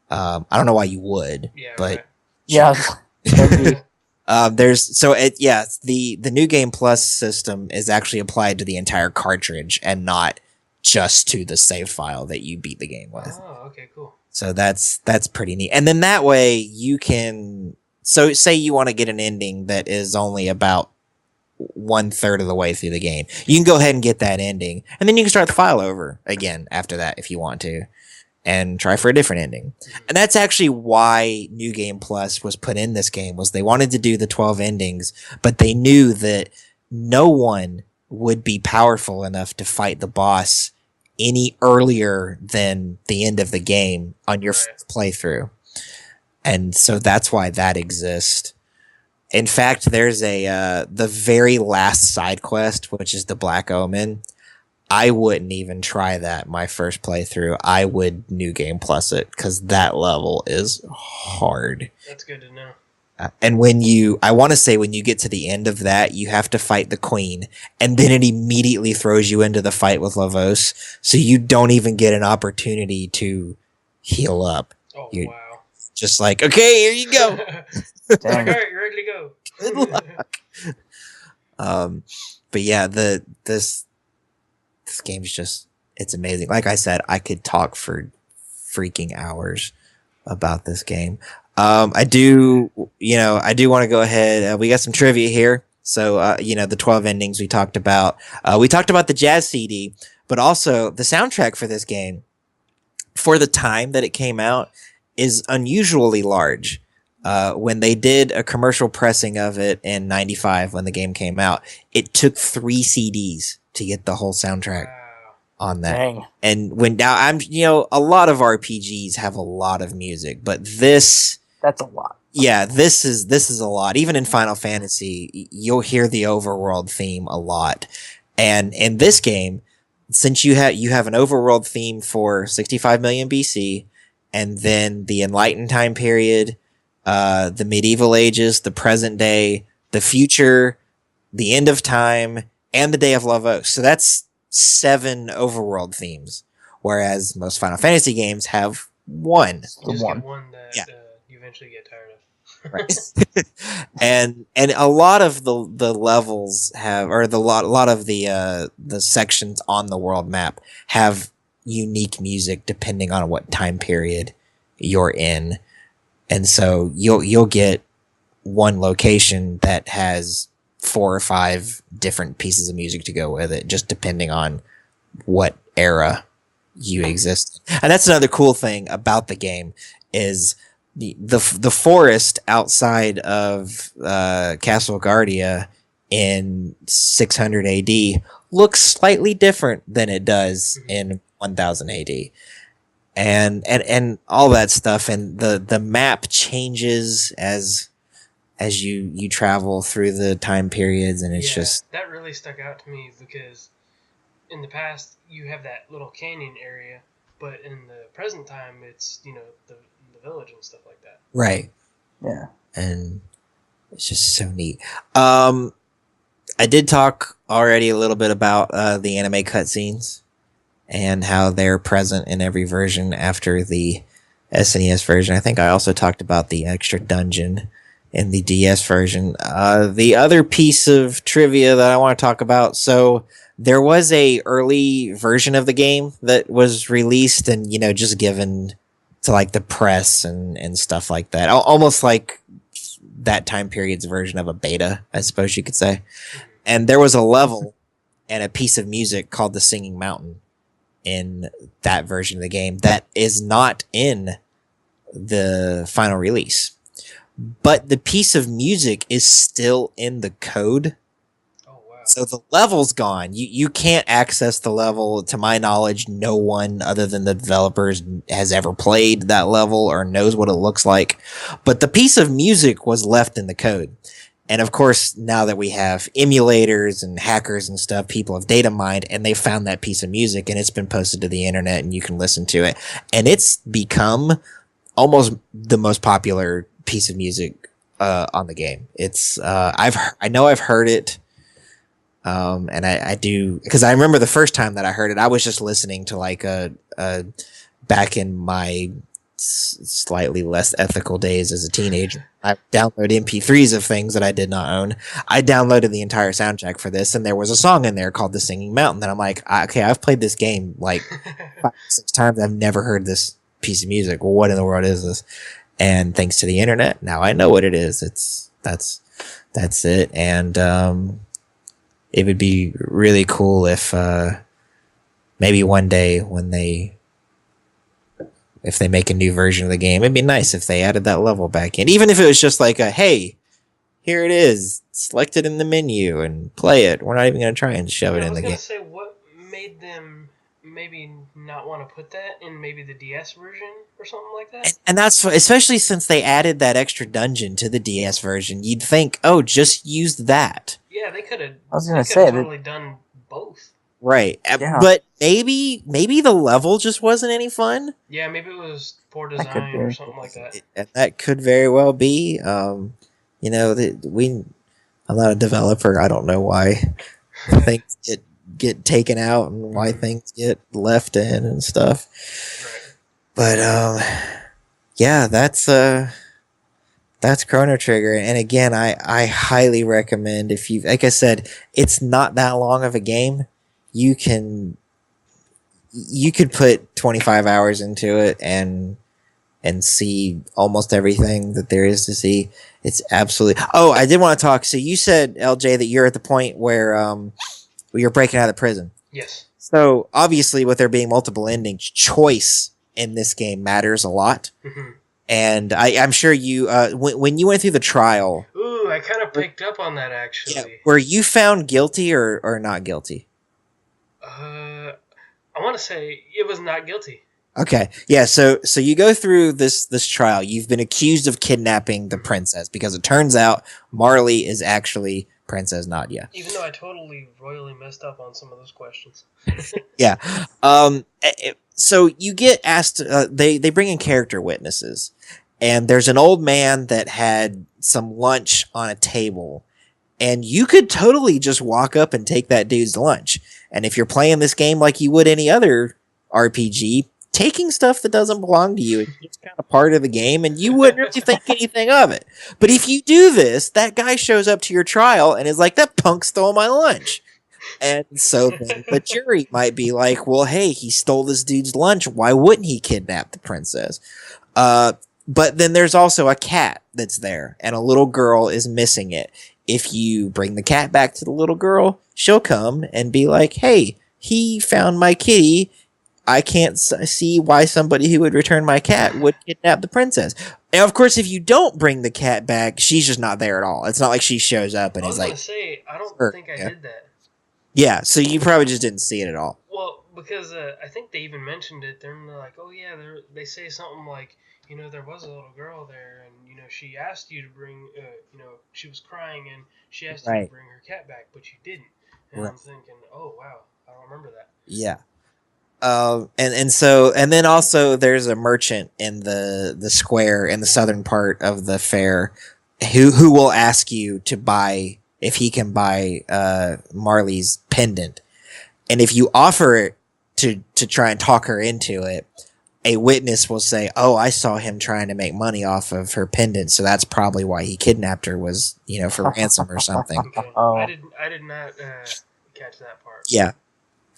A: I don't know why you would, but
C: right.
B: Yeah.
A: The New Game Plus system is actually applied to the entire cartridge and not just to the save file that you beat the game with.
C: Oh, okay, cool.
A: So that's pretty neat. And then that way you can, so say you want to get an ending that is only about 1/3 of the way through the game. You can go ahead and get that ending, and then you can start the file over again after that if you want to, and try for a different ending. And that's actually why New Game Plus was put in this game, was they wanted to do the 12 endings, but they knew that no one would be powerful enough to fight the boss any earlier than the end of the game on your first playthrough. And so that's why that exists. In fact, there's the very last side quest, which is the Black Omen. I wouldn't even try that my first playthrough. I would New Game Plus it, because that level is hard.
C: That's good to know.
A: And I want to say when you get to the end of that, you have to fight the queen, and then it immediately throws you into the fight with Lavos, so you don't even get an opportunity to heal up.
C: Oh,
A: You're
C: wow.
A: just like, okay, here you go.
C: All right, you're ready to go.
A: Good luck. But yeah, this game's just, it's amazing. Like I said, I could talk for freaking hours about this game. I do want to go ahead. We got some trivia here. So, the 12 endings we talked about. We talked about the jazz CD, but also the soundtrack for this game, for the time that it came out, is unusually large. When they did a commercial pressing of it in 95, when the game came out, it took 3 CDs to get the whole soundtrack on that.
B: Dang.
A: And a lot of RPGs have a lot of music, but that's
B: a lot.
A: Yeah, this is a lot. Even in Final Fantasy, you'll hear the overworld theme a lot. And in this game, since you have an overworld theme for 65 million BC, and then the Enlightened time period, the medieval ages, the present day, the future, the end of time, and the day of Lavos. So that's 7 overworld themes, whereas most Final Fantasy games have one.
C: Just get one that you eventually get tired of.
A: Right. and a lot of the levels have, or a lot of the sections on the world map have unique music depending on what time period you're in. And so you'll get one location that has 4 or 5 different pieces of music to go with it, just depending on what era you exist. And that's another cool thing about the game, is the forest outside of Castle Guardia in 600 AD looks slightly different than it does in 1000 AD. And all that stuff, and the map changes as you travel through the time periods, and it's just,
C: that really stuck out to me, because in the past you have that little canyon area, but in the present time it's the village and stuff like that.
A: Right.
B: Yeah.
A: And it's just so neat. I did talk already a little bit about the anime cutscenes and how they're present in every version after the SNES version. I think I also talked about the extra dungeon in the DS version. The other piece of trivia that I want to talk about, so there was a early version of the game that was released and, just given to like the press and stuff like that. Almost like that time period's version of a beta, I suppose you could say. And there was a level and a piece of music called the Singing Mountain in that version of the game that is not in the final release. But the piece of music is still in the code.
C: Oh, wow.
A: So the level's gone. You can't access the level. To my knowledge, no one other than the developers has ever played that level or knows what it looks like. But the piece of music was left in the code. And of course, now that we have emulators and hackers and stuff, people have data mined and they found that piece of music and it's been posted to the internet and you can listen to it. And it's become almost the most popular piece of music on the game. It's I know I've heard it, and I do, because I remember the first time that I heard it, I was just listening to like a back in my slightly less ethical days as a teenager. I downloaded MP3s of things that I did not own. I downloaded the entire soundtrack for this, and there was a song in there called "The Singing Mountain." And I'm like, okay, I've played this game like 5-6 times. I've never heard this piece of music. Well, what in the world is this? And thanks to the internet, now I know what it is. That's it. And it would be really cool if maybe one day if they make a new version of the game, it'd be nice if they added that level back in. Even if it was just like hey, here it is, select it in the menu and play it. We're not even going to try and shove it in the game.
C: I was going to say, what made them maybe not want to put that in maybe the DS version or something like that?
A: And that's especially since they added that extra dungeon to the DS version. You'd think, just use that.
C: Yeah, they could have.
B: I was going to say
C: totally done both.
A: Right. Yeah. But maybe the level just wasn't any fun.
C: Yeah, maybe it was poor design or something like that.
A: And that could very well be. I'm not a developer. I don't know why things get taken out and why things get left in and stuff. Right. But yeah, that's Chrono Trigger. And again, I highly recommend, if you, like I said, it's not that long of a game. You could put 25 hours into it and see almost everything that there is to see. It's absolutely. Oh, I did want to talk. So you said, LJ, that you're at the point where you're breaking out of prison.
C: Yes.
A: So obviously, with there being multiple endings, choice in this game matters a lot. Mm-hmm. And I'm sure you, when you went through the trial.
C: Ooh, I kind of picked up on that actually. Yeah,
A: were you found guilty or not guilty?
C: I want to say it was not guilty.
A: Okay. Yeah, so you go through this trial. You've been accused of kidnapping the princess because it turns out Marley is actually Princess Nadia.
C: Even though I totally royally messed up on some of those questions.
A: Yeah. So you get asked, they bring in character witnesses, and there's an old man that had some lunch on a table, and you could totally just walk up and take that dude's lunch. And if you're playing this game like you would any other RPG, taking stuff that doesn't belong to you is just kind of part of the game, and you wouldn't really think anything of it. But if you do this, that guy shows up to your trial and is like, that punk stole my lunch. And so then the jury might be like, well, hey, he stole this dude's lunch. Why wouldn't he kidnap the princess? But then there's also a cat that's there, and a little girl is missing it. If you bring the cat back to the little girl, she'll come and be like, hey, he found my kitty. I can't see why somebody who would return my cat would kidnap the princess. And of course, if you don't bring the cat back, she's just not there at all. It's not like she shows up and is like...
C: I don't think I did that.
A: Yeah, so you probably just didn't see it at all.
C: Well, because I think they even mentioned it. They're like, oh yeah, they say something like, there was a little girl there, and she asked you to bring, she was crying and she asked you to bring her cat back, but you didn't. And I'm thinking, oh wow, I don't remember that.
A: Yeah. And then also there's a merchant in the square in the southern part of the fair who will ask you to buy, if he can buy Marley's pendant. And if you offer it to try and talk her into it, a witness will say, "Oh, I saw him trying to make money off of her pendant, so that's probably why he kidnapped her, was, for ransom or something."
C: Okay. I did not catch that part.
A: Yeah.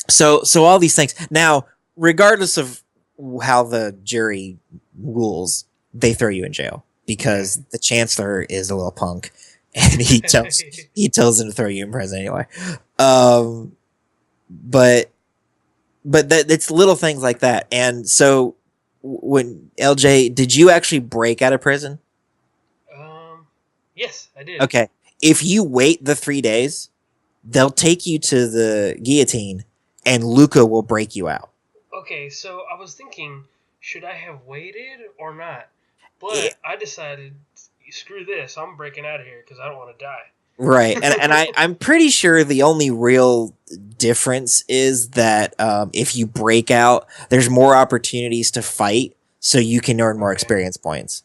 A: So all these things. Now, regardless of how the jury rules, they throw you in jail because the chancellor is a little punk, and he tells them to throw you in prison anyway. But that it's little things like that. And so, when LJ, did you actually break out of prison?
C: Yes, I did.
A: Okay. If you wait the 3 days, they'll take you to the guillotine, and Luca will break you out.
C: Okay, so I was thinking, should I have waited or not? But I decided, screw this, I'm breaking out of here because I don't want to die.
A: Right, and I'm pretty sure the only real difference is that if you break out, there's more opportunities to fight, so you can earn more experience points.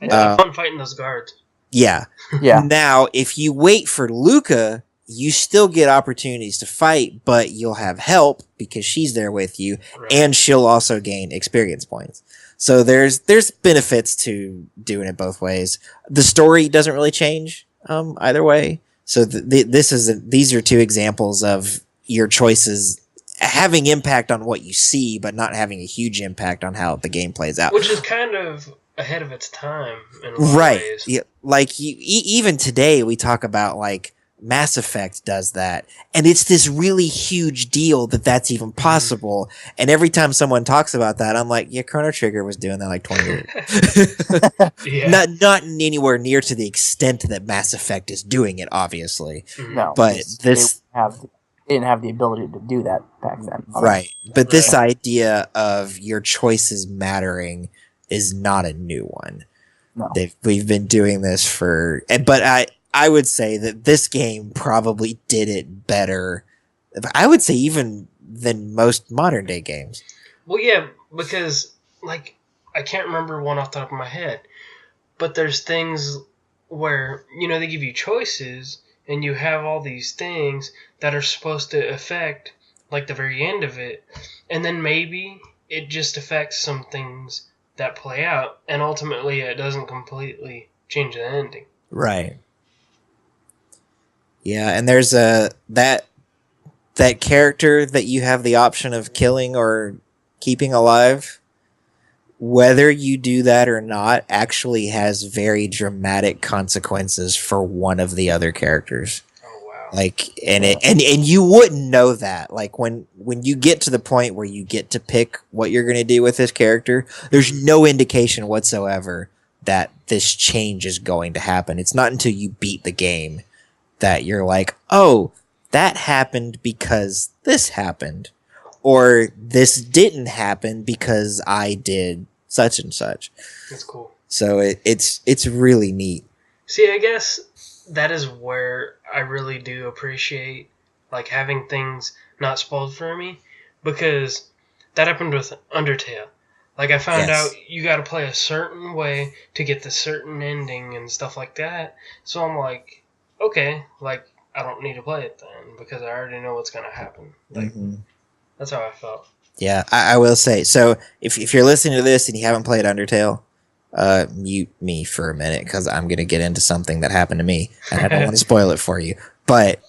C: I had fun fighting those guards.
A: Yeah. Now, if you wait for Luca, you still get opportunities to fight, but you'll have help because she's there with you, and she'll also gain experience points. So there's benefits to doing it both ways. The story doesn't really change either way. So these are two examples of your choices having impact on what you see, but not having a huge impact on how the game plays out.
C: Which is kind of ahead of its time in a lot of ways.
A: Yeah, like even today we talk about like Mass Effect does that, and it's this really huge deal that that's even possible. And every time someone talks about that, I'm like, yeah, Chrono Trigger was doing that like 20 years. Not anywhere near to the extent that Mass Effect is doing it, obviously.
B: No,
A: but
B: they didn't have the ability to do that back then.
A: Right. But this idea of your choices mattering is not a new one.
B: No.
A: We've been doing this but I would say that this game probably did it better. I would say even than most modern day games.
C: Well, yeah, because like I can't remember one off the top of my head, but there's things where they give you choices and you have all these things that are supposed to affect like the very end of it, and then maybe it just affects some things that play out, and ultimately it doesn't completely change the ending.
A: Right. Yeah, and there's that character that you have the option of killing or keeping alive. Whether you do that or not actually has very dramatic consequences for one of the other characters.
C: Oh wow!
A: Like, and you wouldn't know that. Like when you get to the point where you get to pick what you're going to do with this character, there's no indication whatsoever that this change is going to happen. It's not until you beat the game that you're like, oh, that happened because this happened. Or this didn't happen because I did such and such.
C: That's cool.
A: So it's really neat.
C: See, I guess that is where I really do appreciate like having things not spoiled for me, because that happened with Undertale. Like I found out you got to play a certain way to get the certain ending and stuff like that. So I'm like, okay, like I don't need to play it then because I already know what's gonna happen. Like that's how I felt.
A: Yeah, I will say. So if you're listening to this and you haven't played Undertale, mute me for a minute because I'm gonna get into something that happened to me and I don't want to spoil it for you. But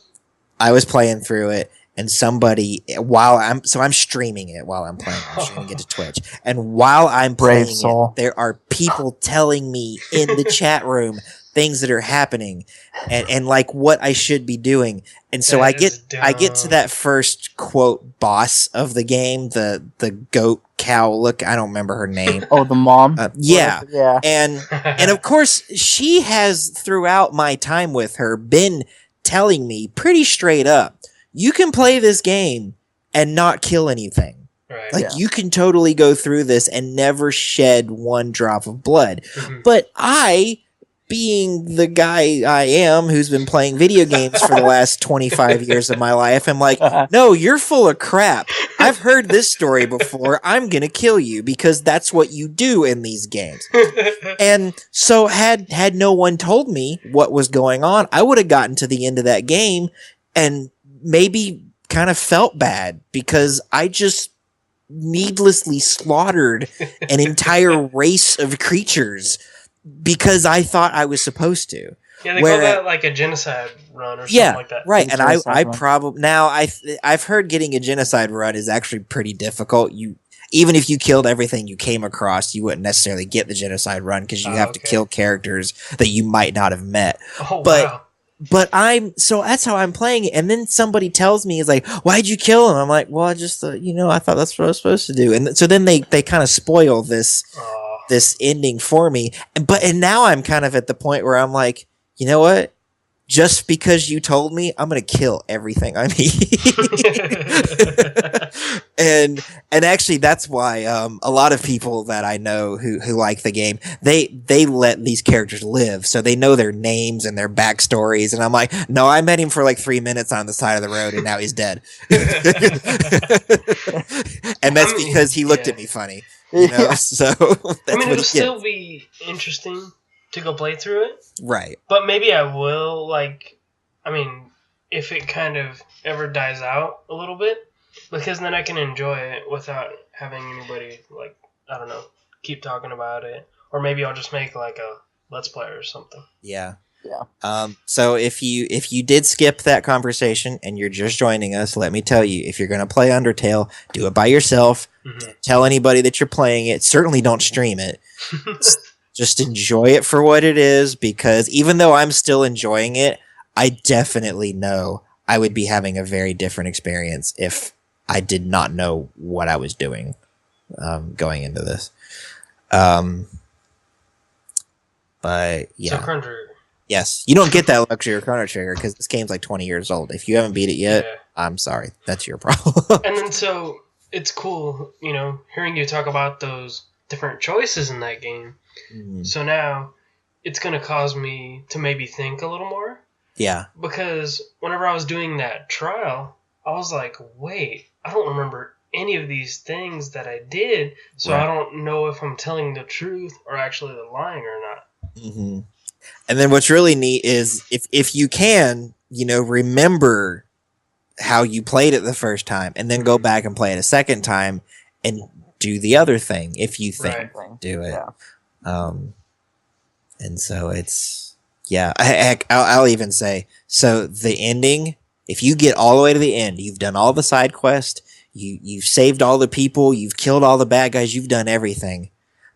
A: I was playing through it, and somebody I'm streaming it while I'm playing. I'm streaming it to Twitch, and while I'm playing it, there are people telling me in the chat room things that are happening and like what I should be doing. And so I get to that first quote boss of the game, the goat cow look, I don't remember her name.
B: Oh, the mom?
A: Yeah. And of course she has throughout my time with her been telling me pretty straight up, you can play this game and not kill anything.
C: Right.
A: Like you can totally go through this and never shed one drop of blood. But I being the guy I am who's been playing video games for the last 25 years of my life, I'm like, no, you're full of crap. I've heard this story before. I'm going to kill you because that's what you do in these games. And so had no one told me what was going on, I would have gotten to the end of that game and maybe kind of felt bad because I just needlessly slaughtered an entire race of creatures because I thought I was supposed to.
C: Yeah, they call that like a genocide run or something like that.
A: Right. And I probably now I've heard getting a genocide run is actually pretty difficult. Even if you killed everything you came across, you wouldn't necessarily get the genocide run because you have to kill characters that you might not have met.
C: Oh, wow.
A: But so that's how I'm playing it. And then somebody tells me, is like, why'd you kill him? I'm like, well, I just, I thought that's what I was supposed to do. And so then they kind of spoil this ending for me. And now I'm kind of at the point where I'm like, you know what? Just because you told me, I'm going to kill everything I meet. and actually that's why a lot of people that I know who like the game, they let these characters live. So they know their names and their backstories. And I'm like, no, I met him for like 3 minutes on the side of the road and now he's dead. And that's because he looked at me funny. So that's
C: it'll still be interesting to go play through it.
A: Right.
C: But maybe I will, if it kind of ever dies out a little bit, because then I can enjoy it without having anybody, keep talking about it. Or maybe I'll just make, a Let's Play or something.
A: Yeah. Yeah. So if you did skip that conversation and you're just joining us, let me tell you, if you're going to play Undertale, do it by yourself. Mm-hmm. Tell anybody that you're playing it. Certainly don't stream it. Just enjoy it for what it is, because even though I'm still enjoying it, I definitely know I would be having a very different experience if I did not know what I was doing going into this. But yeah.
C: So Chrono Trigger.
A: Yes. You don't get that luxury of Chrono Trigger because this game's like 20 years old. If you haven't beat it yet, I'm sorry. That's your problem.
C: And then so it's cool, hearing you talk about those different choices in that game. Mm-hmm. So now it's going to cause me to maybe think a little more.
A: Yeah.
C: Because whenever I was doing that trial, I was like, wait, I don't remember any of these things that I did, so right. I don't know if I'm telling the truth or actually lying or not.
A: Mm-hmm. And then what's really neat is if you can, remember how you played it the first time and then go back and play it a second time and do the other thing if you think do it. Yeah. And so it's, I'll even say, so the ending, if you get all the way to the end, you've done all the side quests, you've saved all the people, you've killed all the bad guys, you've done everything.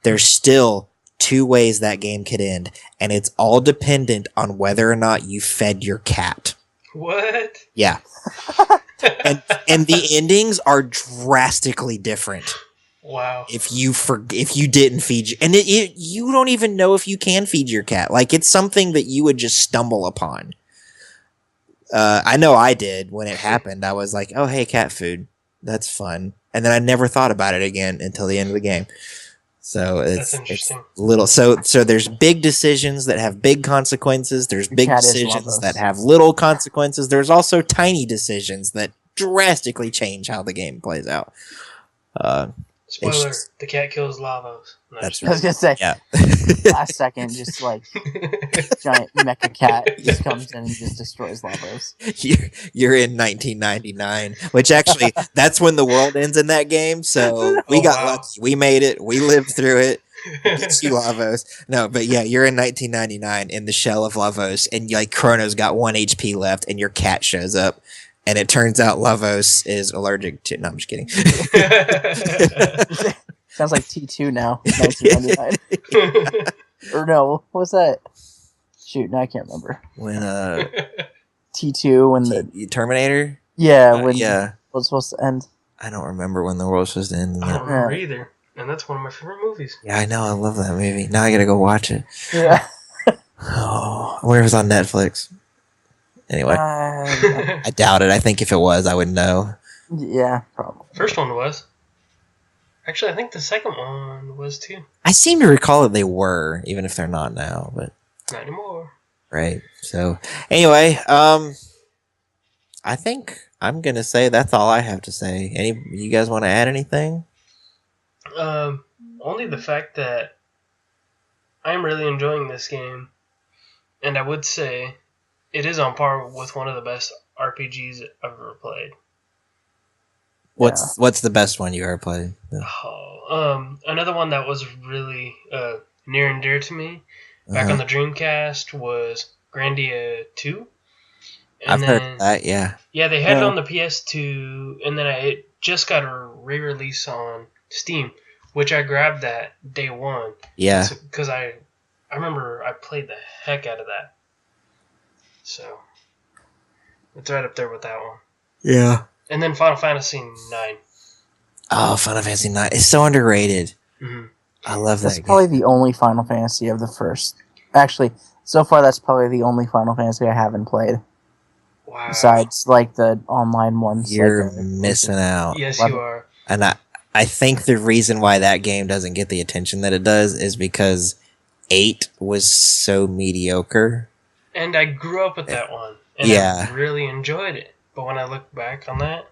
A: There's still 2 ways that game could end, and it's all dependent on whether or not you fed your cat.
C: What?
A: Yeah. and the endings are drastically different.
C: Wow.
A: If you didn't feed and you don't even know if you can feed your cat. Like, it's something that you would just stumble upon. I know I did when it happened. I was like, oh, hey, cat food. That's fun. And then I never thought about it again until the end of the game. So it's little. So there's big decisions that have big consequences. There's big decisions that have little consequences. There's also tiny decisions that drastically change how the game plays out.
C: Spoiler, the cat kills Lavos. No,
B: I was going to say, last second, just like giant mecha cat just comes in and just destroys Lavos.
A: You're in 1999, which actually, that's when the world ends in that game, so we got lucky. We made it. We lived through it. It's you, Lavos. No, but yeah, you're in 1999 in the shell of Lavos, and Chrono's got 1 HP left, and your cat shows up. And it turns out Lavos is allergic to... No, I'm just kidding.
B: Sounds like T2 now. 1999. Or no, what was that? Shoot, no, I can't remember.
A: When,
B: T2, when the...
A: Terminator?
B: Yeah, when it was supposed to end.
A: I don't remember when the world was supposed to end.
C: I don't remember either. And that's one of my favorite movies.
A: Yeah, I know. I love that movie. Now I gotta go watch it.
B: Yeah.
A: Oh, I wonder if it's on Netflix. Anyway, I doubt it. I think if it was, I would know.
B: Yeah, probably.
C: First one was. Actually, I think the second one was too.
A: I seem to recall that they were, even if they're not now. But
C: Not anymore.
A: Right. So anyway, I think I'm gonna say that's all I have to say. You guys want to add anything?
C: Only the fact that I'm really enjoying this game, and I would say it is on par with one of the best RPGs I've ever played.
A: What's the best one you ever played?
C: Another one that was really near and dear to me back on the Dreamcast was Grandia 2.
A: I've heard of that, yeah.
C: Yeah, they had it on the PS2, and then it just got a re-release on Steam, which I grabbed that day one.
A: Yeah.
C: Because I remember I played the heck out of that. So, it's right up there with that one.
A: Yeah.
C: And then Final Fantasy 9.
A: Oh, Final Fantasy 9. It's so underrated.
C: Mm-hmm.
A: I love that game.
B: That's probably the only Final Fantasy of the first. Actually, so far that's probably the only Final Fantasy I haven't played.
C: Wow.
B: Besides, like, the online ones.
A: You're missing out.
C: Yes, you are.
A: And I think the reason why that game doesn't get the attention that it does is because 8 was so mediocre.
C: And I grew up with that one. And I really enjoyed it. But when I look back on that,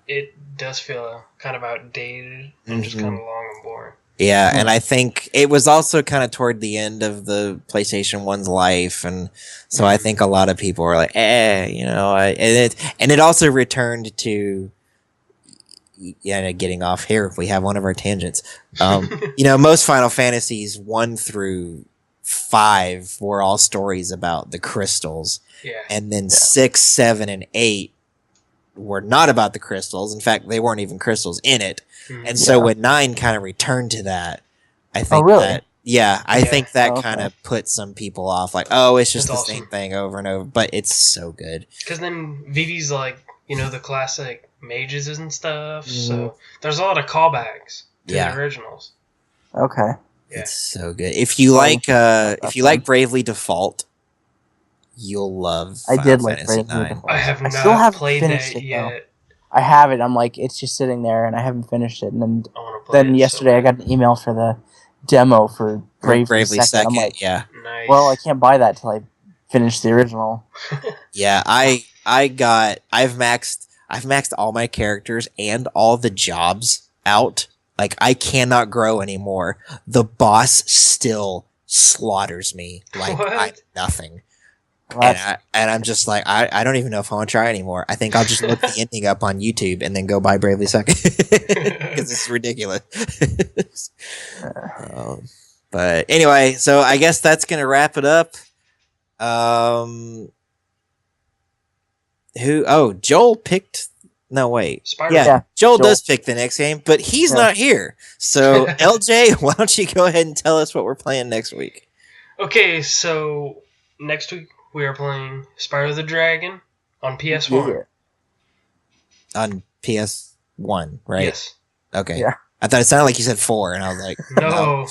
C: it does feel kind of outdated and just kind of long and boring.
A: Yeah, and I think it was also kind of toward the end of the PlayStation 1's life, and so I think a lot of people were like, and it also returned to, getting off here if we have one of our tangents. Most Final Fantasies 1 through 5 were all stories about the crystals, and then 6, 7, and 8 were not about the crystals. In fact, they weren't even crystals in it. And so when 9 kind of returned to that, I think I think that kind of put some people off. Like, it's just the same thing over and over. But it's so good.
C: Because then Vivi's like, the classic mages and stuff. So there's a lot of callbacks to the originals.
B: Okay.
C: Yeah.
A: It's so good. If you like Bravely Default, you'll love Final Fantasy 9.
C: I have not played that yet.
B: Though. I have it. I'm like, it's just sitting there, and I haven't finished it. And then yesterday, I got an email for the demo for Bravely Second. I'm like,
A: nice.
B: Well, I can't buy that till I finish the original.
A: Yeah, I've maxed all my characters and all the jobs out. Like, I cannot grow anymore. The boss still slaughters me like I'm nothing. And I'm just like, I don't even know if I want to try anymore. I think I'll just look the ending up on YouTube and then go buy Bravely Second because it's ridiculous. But anyway, so I guess that's gonna wrap it up. Joel picked. No, wait.
C: Spyro.
A: Yeah, Joel does pick the next game, but he's not here. So LJ, why don't you go ahead and tell us what we're playing next week?
C: Okay, so next week we are playing Spyro the Dragon on PS1.
A: On PS1, right?
C: Yes.
A: Okay.
B: Yeah.
A: I thought it sounded like you said 4, and I was like,
C: no.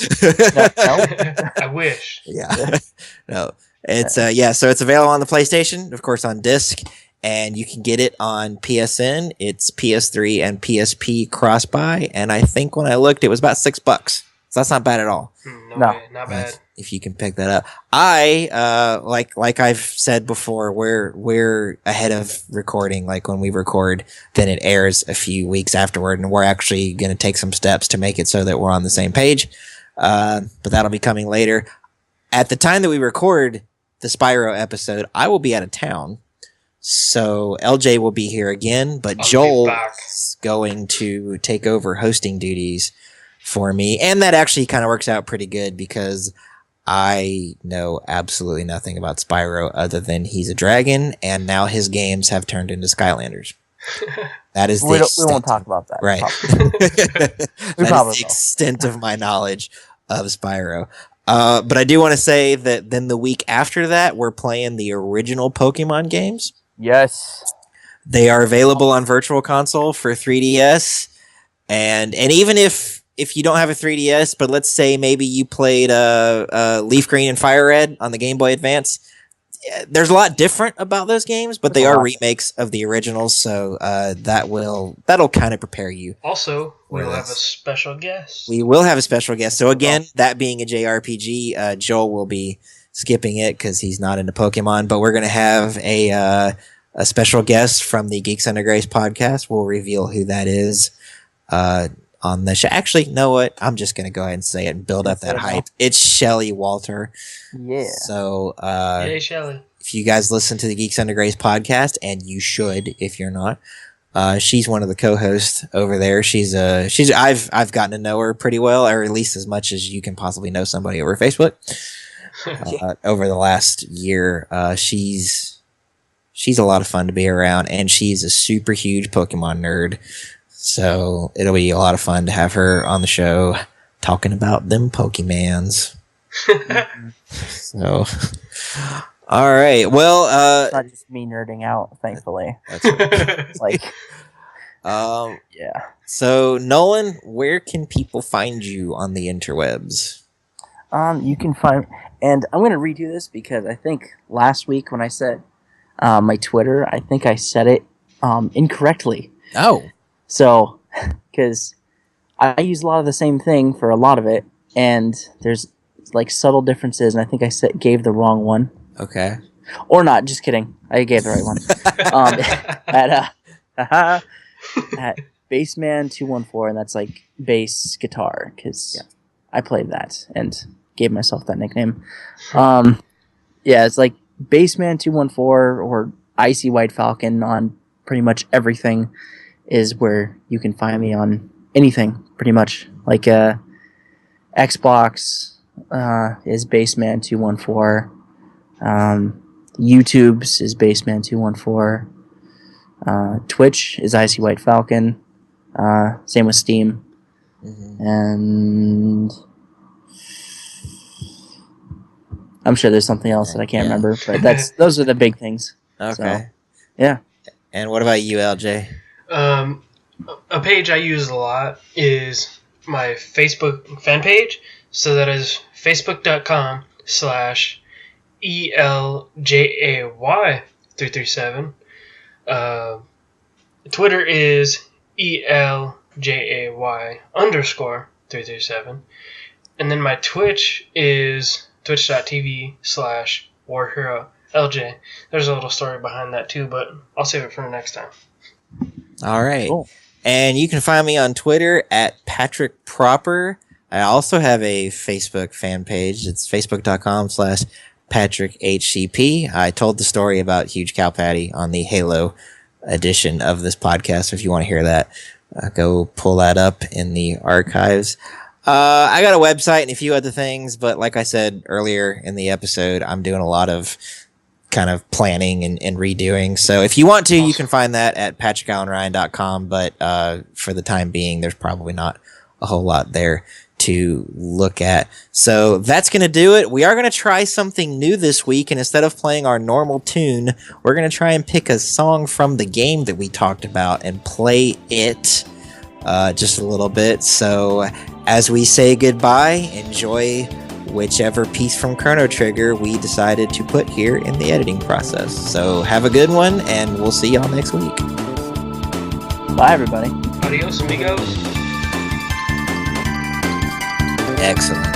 C: I wish.
A: Yeah. No. It's so it's available on the PlayStation, of course, on disc, and you can get it on PSN. It's PS3 and PSP cross-buy, and I think when I looked, it was about $6. So that's not bad at all.
C: No. Not bad.
A: If you can pick that up. I like I've said before, we're ahead of recording. Like when we record, then it airs a few weeks afterward, and we're actually going to take some steps to make it so that we're on the same page. But that'll be coming later. At the time that we record the Spyro episode, I will be out of town, so LJ will be here again, but Joel is going to take over hosting duties for me, and that actually kind of works out pretty good because I know absolutely nothing about Spyro other than he's a dragon, and now his games have turned into Skylanders. That is
B: we won't talk about that.
A: Right. That is the extent of my knowledge of Spyro. But I do want to say that then the week after that, we're playing the original Pokemon games.
B: Yes.
A: They are available on Virtual Console for 3DS, and even if you don't have a 3DS, but let's say maybe you played Leaf Green and Fire Red on the Game Boy Advance, there's a lot different about those games, but they are remakes of the originals, so that'll kind of prepare you.
C: Also, we'll have a special guest.
A: We will have a special guest. So again, that being a JRPG, Joel will be skipping it because he's not into Pokemon. But we're going to have a special guest from the Geeks Under Grace podcast. We'll reveal who that is on the show. Actually, you know what? I'm just going to go ahead and say it and build up that hype. It's Shelly Walter.
B: Yeah.
A: So,
C: hey, Shelly.
A: If you guys listen to the Geeks Under Grace podcast, and you should if you're not, she's one of the co-hosts over there. I've gotten to know her pretty well, or at least as much as you can possibly know somebody over Facebook. Over the last year, she's a lot of fun to be around, and she's a super huge Pokemon nerd. So it'll be a lot of fun to have her on the show talking about them Pokemans. So, all right. Well,
B: it's not just me nerding out, thankfully.
A: That's right.
B: It's like,
A: yeah. So, Nolan, where can people find you on the interwebs?
B: You can find, and I'm going to redo this because I think last week when I said my Twitter, I think I said it incorrectly.
A: Oh.
B: So, because I use a lot of the same thing for a lot of it, and there's like subtle differences, and I think I gave the wrong one.
A: Okay.
B: Or not, just kidding. I gave the right one. At Bassman214, and that's like bass guitar, because I played that and gave myself that nickname. It's like Bassman214 or Icy White Falcon on pretty much everything is where you can find me on anything, pretty much. Like Xbox is Bassman214. YouTube's is Bassman214. Twitch is Icy White Falcon. Same with Steam. Mm-hmm. And I'm sure there's something else that I can't remember, but those are the big things.
A: Okay.
B: So, yeah.
A: And what about you, LJ?
C: A page I use a lot is my Facebook fan page. So that is facebook.com/ELJAY337. Twitter is ELJAY_337. And then my Twitch is twitch.tv/WarHeroLJ. There's a little story behind that too, but I'll save it for the next time.
A: All right.
B: Cool.
A: And you can find me on Twitter at Patrick Proper. I also have a Facebook fan page. It's facebook.com/PatrickHCP. I told the story about Huge Cow Patty on the Halo edition of this podcast. So if you want to hear that, go pull that up in the archives. I got a website and a few other things, but like I said earlier in the episode, I'm doing a lot of kind of planning and redoing. So if you want to, you can find that at patrickallenryan.com. But for the time being, there's probably not a whole lot there to look at. So that's going to do it. We are going to try something new this week, and instead of playing our normal tune, we're going to try and pick a song from the game that we talked about and play it just a little bit. So as we say goodbye, enjoy whichever piece from Chrono Trigger we decided to put here in the editing process. So have a good one, and we'll see y'all next week.
B: Bye, everybody.
C: Adios, amigos.
A: Excellent.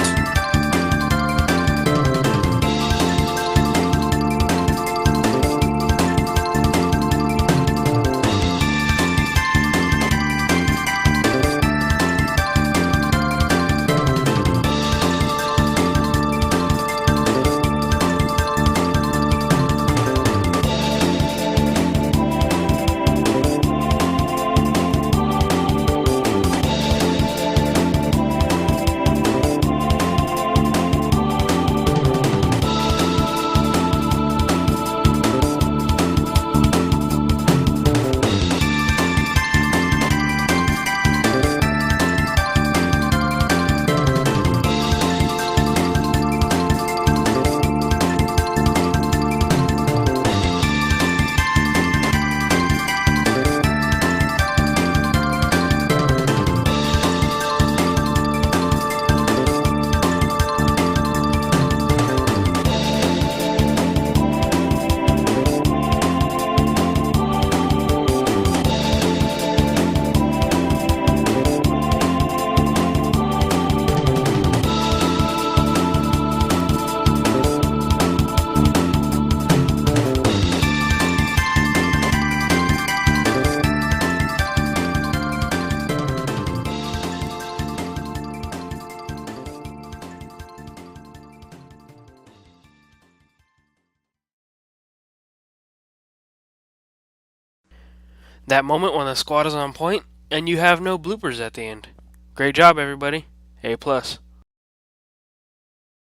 C: That moment when the squad is on point and you have no bloopers at the end. Great job, everybody. A plus.